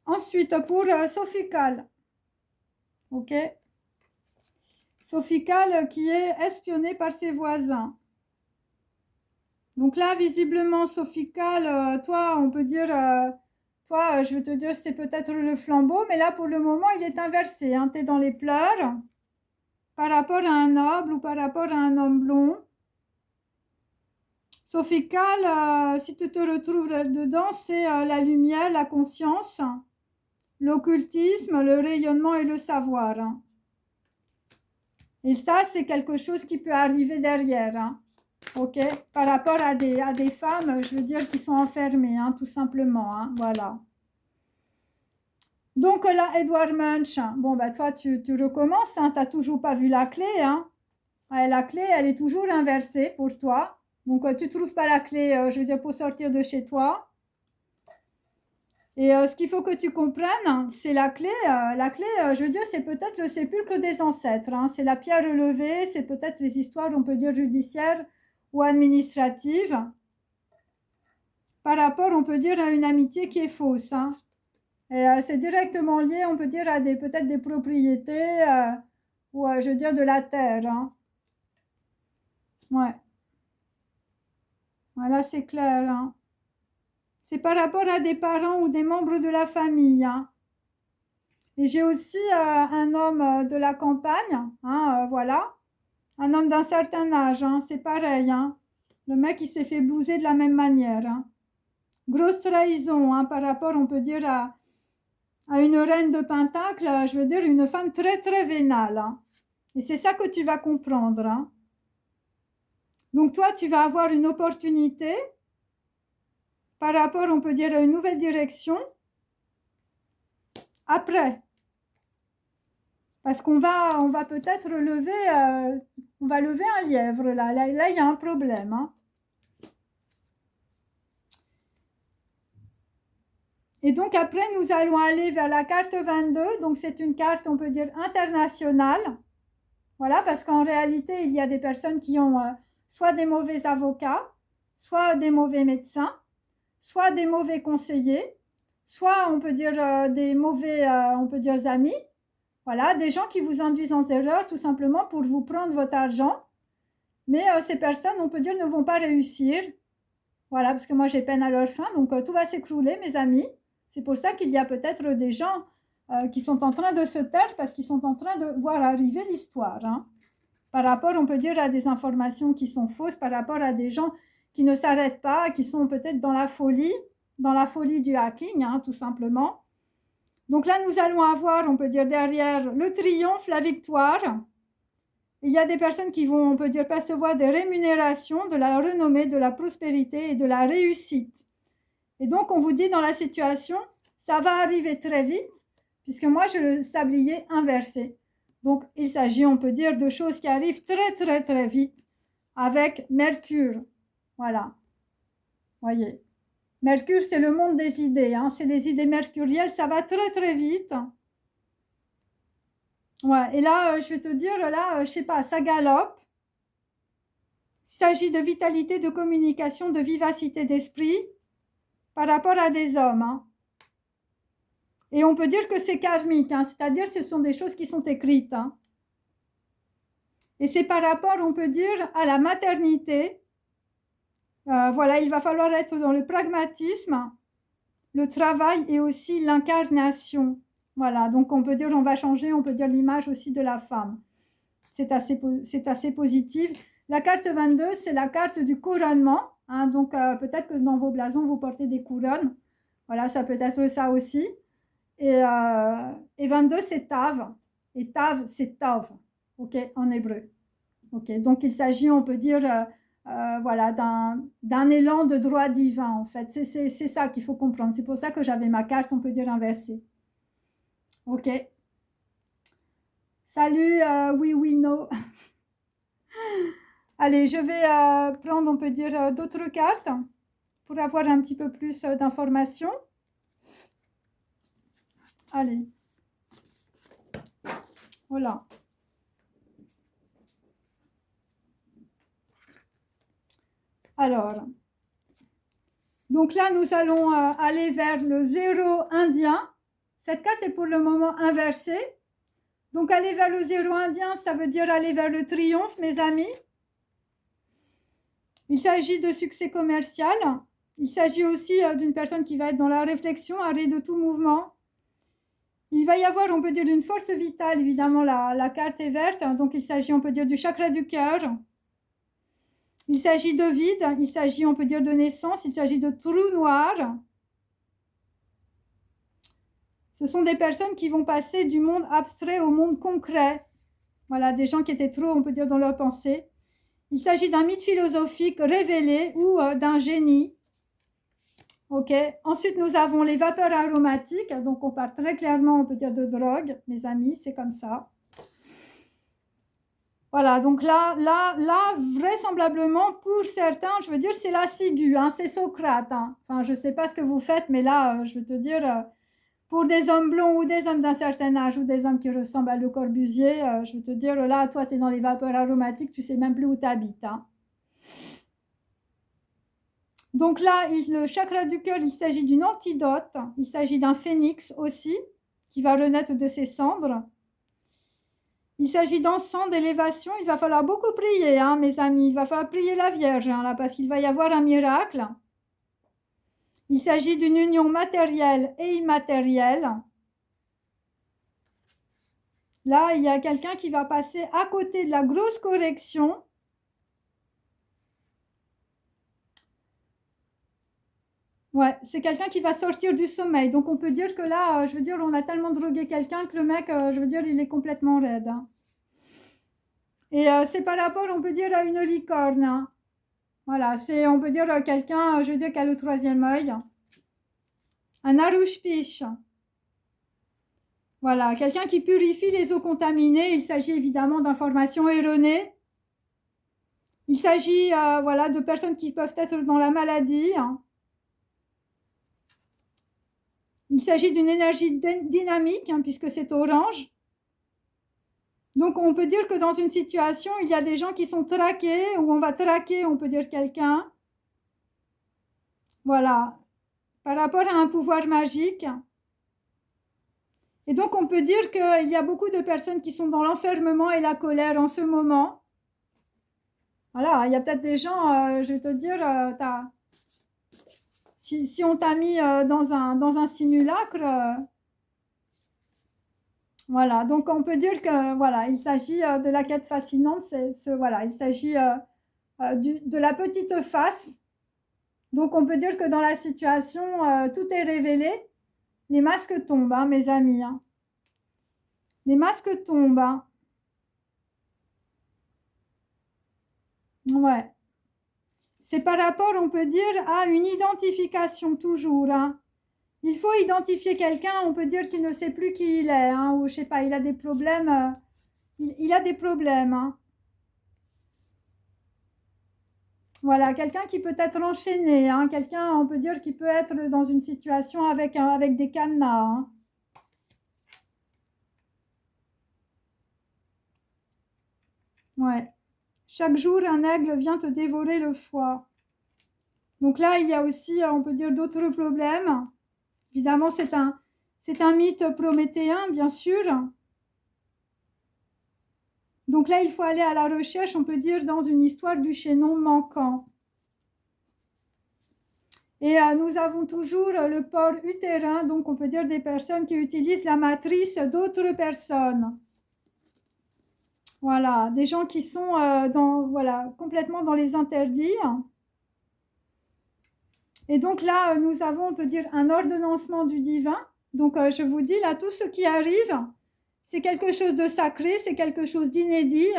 Ensuite, pour Sophical. Ok. Sophical qui est espionné par ses voisins. Donc là, visiblement, Sophical, toi, on peut dire... toi, je veux te dire, c'est peut-être le flambeau, mais là, pour le moment, il est inversé. Hein. Tu es dans les pleurs par rapport à un noble ou par rapport à un homme blond. Sophical, si tu te retrouves dedans, c'est la lumière, la conscience, l'occultisme, le rayonnement et le savoir. Hein. Et ça, c'est quelque chose qui peut arriver derrière. Hein. Ok, par rapport à des femmes, je veux dire, qui sont enfermées, hein, tout simplement. Hein. Voilà. Donc là, Edward Munch, bon, bah toi, tu recommences, hein, tu n'as toujours pas vu la clé. Hein. Ouais, la clé, elle est toujours inversée pour toi. Donc, tu ne trouves pas la clé, je veux dire, pour sortir de chez toi. Et ce qu'il faut que tu comprennes, c'est la clé. Je veux dire, c'est peut-être le sépulcre des ancêtres. Hein. C'est la pierre relevée, c'est peut-être les histoires, on peut dire, judiciaires ou administratives. Par rapport, on peut dire, à une amitié qui est fausse. Hein. Et c'est directement lié, on peut dire, à peut-être des propriétés ou, je veux dire, de la terre. Hein. Ouais. Voilà, c'est clair. Hein. C'est par rapport à des parents ou des membres de la famille. Hein. Et j'ai aussi un homme de la campagne, hein, voilà. Un homme d'un certain âge, hein, c'est pareil. Hein. Le mec, il s'est fait blouser de la même manière. Hein. Grosse trahison hein, par rapport, on peut dire, à une reine de Pentacle, je veux dire, une femme très, très vénale. Hein. Et c'est ça que tu vas comprendre. Hein. Donc toi, tu vas avoir une opportunité par rapport, on peut dire, à une nouvelle direction après. Parce qu'on va, on va peut-être lever, on va lever un lièvre là. Là, il y a un problème. Hein. Et donc après, nous allons aller vers la carte 22. Donc c'est une carte, on peut dire, internationale. Voilà, parce qu'en réalité, il y a des personnes qui ont soit des mauvais avocats, soit des mauvais médecins, soit des mauvais conseillers, soit on peut dire des mauvais, on peut dire amis. Voilà, des gens qui vous induisent en erreur tout simplement pour vous prendre votre argent. Mais ces personnes, on peut dire, ne vont pas réussir. Voilà, parce que moi, j'ai peine à leur fin. Donc, tout va s'écrouler, mes amis. C'est pour ça qu'il y a peut-être des gens qui sont en train de se taire parce qu'ils sont en train de voir arriver l'histoire. Hein. Par rapport, on peut dire, à des informations qui sont fausses, par rapport à des gens qui ne s'arrêtent pas, qui sont peut-être dans la folie du hacking, hein, tout simplement. Donc là, nous allons avoir, on peut dire, derrière le triomphe, la victoire. Il y a des personnes qui vont, on peut dire, percevoir des rémunérations, de la renommée, de la prospérité et de la réussite. Et donc, on vous dit dans la situation, ça va arriver très vite, puisque moi, j'ai le sablier inversé. Donc, il s'agit, on peut dire, de choses qui arrivent très, très, très vite avec Mercure. Voilà. Voyez. Mercure, c'est le monde des idées. Hein. C'est les idées mercurielles. Ça va très, très vite. Ouais. Et là, je vais te dire, là, je sais pas, ça galope. Il s'agit de vitalité, de communication, de vivacité d'esprit par rapport à des hommes. Hein. Et on peut dire que c'est karmique, hein, c'est-à-dire ce sont des choses qui sont écrites. Hein. Et c'est par rapport, on peut dire, à la maternité. Voilà, il va falloir être dans le pragmatisme, le travail et aussi l'incarnation. Voilà, donc on peut dire, on va changer, on peut dire l'image aussi de la femme. C'est assez positif. La carte 22, c'est la carte du couronnement. Hein, donc peut-être que dans vos blasons, vous portez des couronnes. Voilà, ça peut être ça aussi. Et 22, c'est Tav. Et Tav, c'est Tav, ok, en hébreu. Ok, donc il s'agit, on peut dire, voilà, d'un élan de droit divin, en fait. C'est ça qu'il faut comprendre. C'est pour ça que j'avais ma carte, on peut dire, inversée. Ok. Salut, oui, oui, no. Allez, je vais prendre, on peut dire, d'autres cartes pour avoir un petit peu plus d'informations. Allez. Voilà. Alors, donc là, nous allons aller vers le 0 indien. Cette carte est pour le moment inversée. Donc, aller vers le 0 indien, ça veut dire aller vers le triomphe, mes amis. Il s'agit de succès commercial. Il s'agit aussi d'une personne qui va être dans la réflexion, arrêt de tout mouvement. Il va y avoir, on peut dire, une force vitale. Évidemment, la carte est verte. Donc, il s'agit, on peut dire, du chakra du cœur. Il s'agit de vide. Il s'agit, on peut dire, de naissance. Il s'agit de trou noir. Ce sont des personnes qui vont passer du monde abstrait au monde concret. Voilà, des gens qui étaient trop, on peut dire, dans leur pensée. Il s'agit d'un mythe philosophique révélé ou d'un génie. Ok. Ensuite, nous avons les vapeurs aromatiques. Donc, on parle très clairement, on peut dire, de drogue, mes amis, c'est comme ça. Voilà, donc là, vraisemblablement, pour certains, je veux dire, c'est la ciguë, hein, c'est Socrate, hein. Enfin, je sais pas ce que vous faites, mais là, je veux te dire, pour des hommes blonds ou des hommes d'un certain âge ou des hommes qui ressemblent à Le Corbusier, je veux te dire, là, toi, tu es dans les vapeurs aromatiques, tu sais même plus où tu habites, hein. Donc là, le chakra du cœur, il s'agit d'une antidote, il s'agit d'un phénix aussi, qui va renaître de ses cendres. Il s'agit d'encens, d'élévation. Il va falloir beaucoup prier, hein, mes amis. Il va falloir prier la Vierge, hein, là, parce qu'il va y avoir un miracle. Il s'agit d'une union matérielle et immatérielle. Là, il y a quelqu'un qui va passer à côté de la grosse correction. Ouais, c'est quelqu'un qui va sortir du sommeil. Donc, on peut dire que là, je veux dire, on a tellement drogué quelqu'un que le mec, je veux dire, il est complètement raide, hein. Et c'est par rapport, on peut dire, à une licorne, hein. Voilà, c'est, on peut dire, quelqu'un, je veux dire, qui a le troisième œil. Un arouche-piche. Voilà, quelqu'un qui purifie les eaux contaminées. Il s'agit évidemment d'informations erronées. Il s'agit voilà, de personnes qui peuvent être dans la maladie. Il s'agit d'une énergie dynamique, hein, puisque c'est orange. Donc on peut dire que dans une situation, il y a des gens qui sont traqués, ou on va traquer, on peut dire, quelqu'un. Voilà, par rapport à un pouvoir magique. Et donc on peut dire qu'il y a beaucoup de personnes qui sont dans l'enfermement et la colère en ce moment. Voilà, il y a peut-être des gens, je vais te dire, si on t'a mis dans un simulacre, voilà, donc on peut dire que voilà, il s'agit de la quête fascinante, voilà, il s'agit de la petite face. Donc on peut dire que dans la situation, tout est révélé. Les masques tombent, hein, mes amis, hein. Les masques tombent, hein. Ouais. C'est par rapport, on peut dire, à une identification toujours, hein. Il faut identifier quelqu'un, on peut dire qu'il ne sait plus qui il est, hein, ou je sais pas, il a des problèmes, il a des problèmes, hein. Voilà, quelqu'un qui peut être enchaîné, hein, quelqu'un, on peut dire, qui peut être dans une situation avec des cadenas, hein. Ouais. Chaque jour, un aigle vient te dévorer le foie. Donc là, il y a aussi, on peut dire, d'autres problèmes. Évidemment, c'est un mythe prométhéen, bien sûr. Donc là, il faut aller à la recherche, on peut dire, dans une histoire du chaînon manquant. Et nous avons toujours le port utérin, donc on peut dire des personnes qui utilisent la matrice d'autres personnes. Voilà, des gens qui sont voilà, complètement dans les interdits. Et donc là, nous avons, on peut dire, un ordonnancement du divin. Donc je vous dis, là, tout ce qui arrive, c'est quelque chose de sacré, c'est quelque chose d'inédit.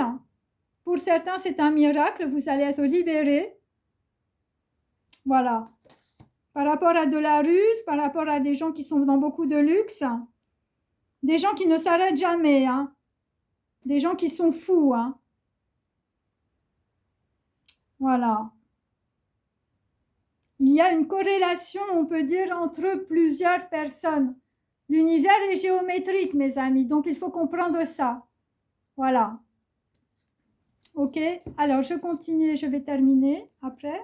Pour certains, c'est un miracle, vous allez être libérés. Voilà. Par rapport à de la ruse, par rapport à des gens qui sont dans beaucoup de luxe, des gens qui ne s'arrêtent jamais, hein. Des gens qui sont fous, hein. Voilà. Il y a une corrélation, on peut dire, entre plusieurs personnes. L'univers est géométrique, mes amis, donc il faut comprendre ça. Voilà. Ok, alors je continue, je vais terminer après.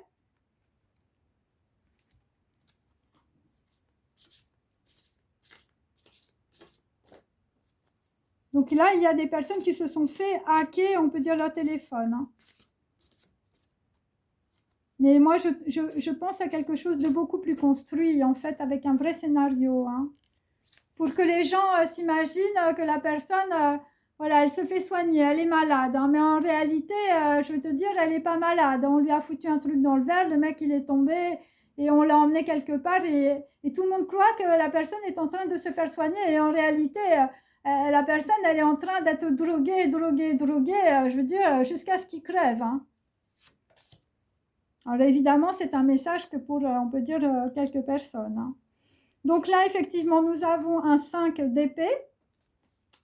Donc là, il y a des personnes qui se sont fait hacker, on peut dire, leur téléphone, hein. Mais moi, je pense à quelque chose de beaucoup plus construit, en fait, avec un vrai scénario, hein. Pour que les gens s'imaginent que la personne, voilà, elle se fait soigner, elle est malade, hein. Mais en réalité, je veux te dire, elle n'est pas malade. On lui a foutu un truc dans le verre, le mec, il est tombé et on l'a emmené quelque part et tout le monde croit que la personne est en train de se faire soigner. Et en réalité, la personne, elle est en train d'être droguée, je veux dire, jusqu'à ce qu'il crève, hein. Alors évidemment, c'est un message que pour, on peut dire, quelques personnes, hein. Donc là, effectivement, nous avons un 5 d'épée.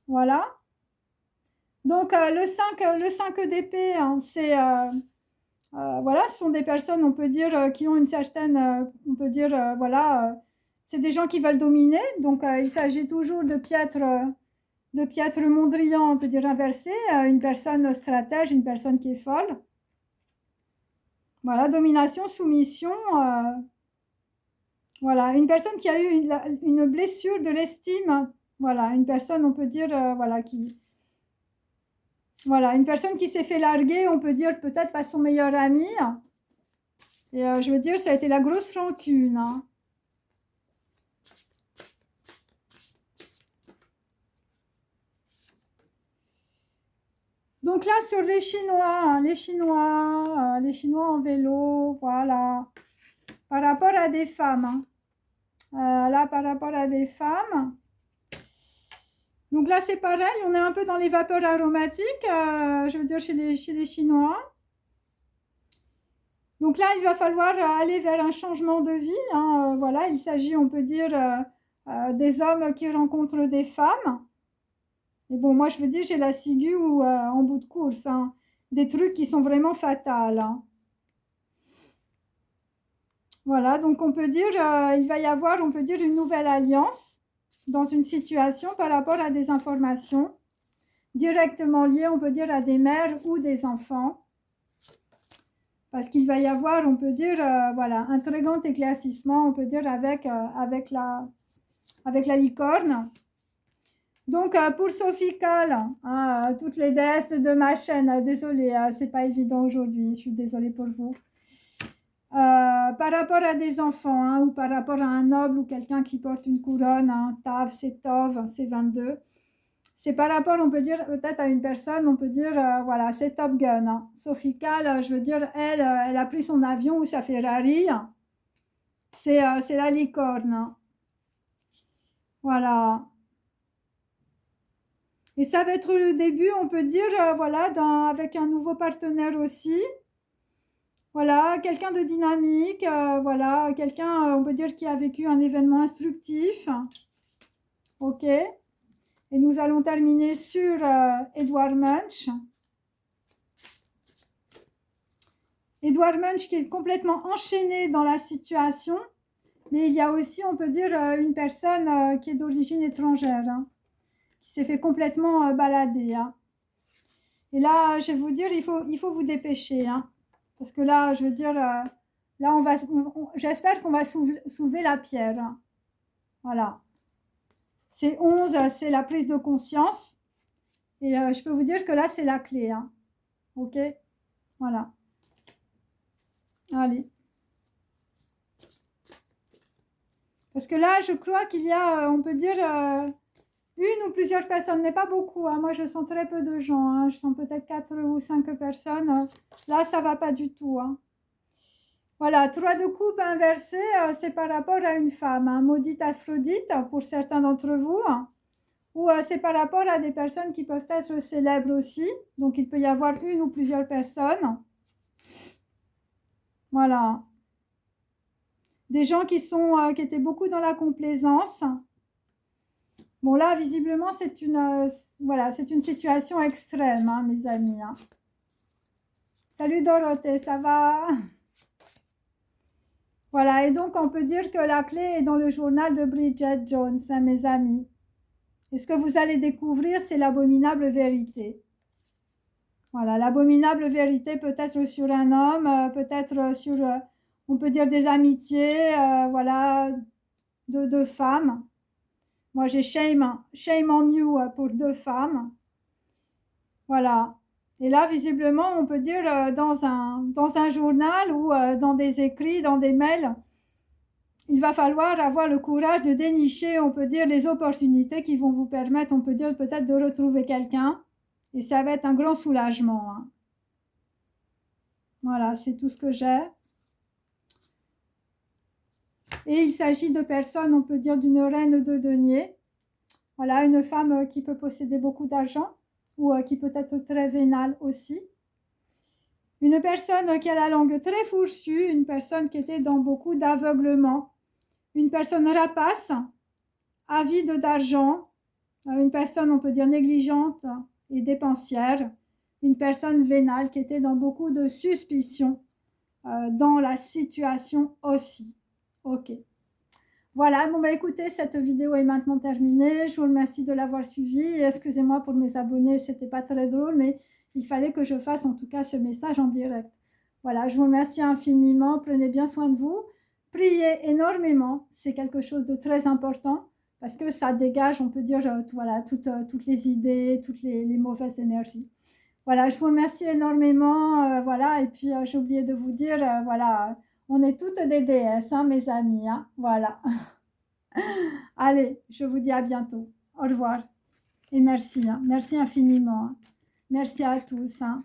Voilà. Donc le 5 d'épée, hein, c'est voilà, ce sont des personnes, on peut dire, qui ont une certaine, on peut dire, voilà, c'est des gens qui veulent dominer. Donc il s'agit toujours de piètre Mondrian, on peut dire inversé, une personne stratège, une personne qui est folle. Voilà, domination, soumission. Voilà, une personne qui a eu une blessure de l'estime. Voilà, une personne, on peut dire, voilà, voilà, une personne qui s'est fait larguer, on peut dire peut-être par son meilleur ami. Et je veux dire, ça a été la grosse rancune, hein. Donc là, sur les Chinois, hein, les Chinois en vélo, voilà. Par rapport à des femmes, hein. Là, par rapport à des femmes. Donc là, c'est pareil, on est un peu dans les vapeurs aromatiques, je veux dire, chez les Chinois. Donc là, il va falloir aller vers un changement de vie, hein. Voilà, il s'agit, on peut dire, des hommes qui rencontrent des femmes. Et bon, moi, je veux dire, j'ai la ciguë ou en bout de course, hein. Des trucs qui sont vraiment fatals, hein. Voilà, donc on peut dire, il va y avoir, on peut dire, une nouvelle alliance dans une situation par rapport à des informations directement liées, on peut dire, à des mères ou des enfants. Parce qu'il va y avoir, on peut dire, voilà, un très grand éclaircissement, on peut dire, avec la licorne. Donc, pour Sophie Calle, hein, toutes les déesses de ma chaîne, désolée, c'est pas évident aujourd'hui, je suis désolée pour vous. Par rapport à des enfants, hein, ou par rapport à un noble ou quelqu'un qui porte une couronne, hein, Tav, c'est Tov, c'est 22. C'est par rapport, on peut dire, peut-être à une personne, on peut dire, voilà, c'est Top Gun, hein. Sophie Calle, je veux dire, elle a pris son avion ou sa Ferrari. C'est la licorne, hein. Voilà. Et ça va être le début, on peut dire, voilà, avec un nouveau partenaire aussi. Voilà, quelqu'un de dynamique, voilà, quelqu'un, on peut dire, qui a vécu un événement instructif. Ok. Et nous allons terminer sur Edward Munch. Edward Munch qui est complètement enchaîné dans la situation, mais il y a aussi, on peut dire, une personne qui est d'origine étrangère, hein, qui s'est fait complètement balader, hein. Et là, je vais vous dire, il faut vous dépêcher, hein, parce que là, je veux dire, là, j'espère qu'on va soulever la pierre, hein. Voilà. C'est 11, c'est la prise de conscience. Et je peux vous dire que là, c'est la clé, hein. Ok? Voilà. Allez. Parce que là, je crois qu'il y a, on peut dire, une ou plusieurs personnes, mais pas beaucoup, hein. Moi, je sens très peu de gens, hein. Je sens peut-être 4 ou 5 personnes. Là, ça va pas du tout, hein. Voilà, 3 de coupe inversé, c'est par rapport à une femme, hein. Maudite Aphrodite, pour certains d'entre vous, hein. Ou c'est par rapport à des personnes qui peuvent être célèbres aussi. Donc, il peut y avoir une ou plusieurs personnes. Voilà. Des gens qui étaient beaucoup dans la complaisance. Bon, là, visiblement, c'est voilà, c'est une situation extrême, hein, mes amis, hein. Salut Dorothée, ça va? Voilà, et donc on peut dire que la clé est dans le journal de Bridget Jones, hein, mes amis. Et ce que vous allez découvrir, c'est l'abominable vérité. Voilà, l'abominable vérité peut être sur un homme, peut-être sur, on peut dire des amitiés, voilà, de 2 femmes. Moi, j'ai shame on you pour 2 femmes. Voilà. Et là, visiblement, on peut dire dans un journal ou dans des écrits, dans des mails, il va falloir avoir le courage de dénicher, on peut dire, les opportunités qui vont vous permettre, on peut dire, peut-être de retrouver quelqu'un. Et ça va être un grand soulagement, hein. Voilà, c'est tout ce que j'ai. Et il s'agit de personnes, on peut dire, d'une reine de denier. Voilà, une femme qui peut posséder beaucoup d'argent ou qui peut être très vénale aussi. Une personne qui a la langue très fourchue, une personne qui était dans beaucoup d'aveuglement. Une personne rapace, avide d'argent, une personne, on peut dire, négligente, et dépensière, une personne vénale qui était dans beaucoup de suspicion dans la situation aussi. Ok. Voilà, bon bah écoutez, cette vidéo est maintenant terminée. Je vous remercie de l'avoir suivie. Excusez-moi pour mes abonnés, c'était pas très drôle, mais il fallait que je fasse en tout cas ce message en direct. Voilà, je vous remercie infiniment. Prenez bien soin de vous. Priez énormément, c'est quelque chose de très important parce que ça dégage, on peut dire, voilà, toutes les idées, toutes les mauvaises énergies. Voilà, je vous remercie énormément. Voilà, et puis j'ai oublié de vous dire, voilà, on est toutes des déesses, hein, mes amis. Hein, voilà. Allez, je vous dis à bientôt. Au revoir. Et merci. Hein. Merci infiniment. Hein. Merci à tous. Hein.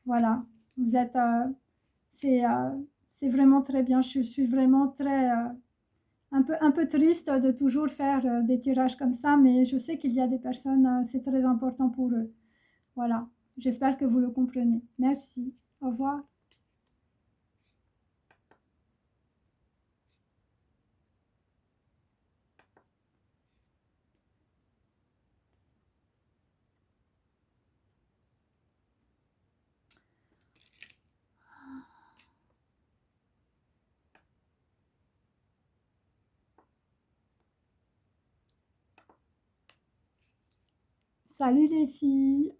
Voilà. Vous êtes. C'est c'est vraiment très bien. Je suis vraiment très. Un peu triste de toujours faire des tirages comme ça, mais je sais qu'il y a des personnes, c'est très important pour eux. Voilà. J'espère que vous le comprenez. Merci. Au revoir. Salut les filles.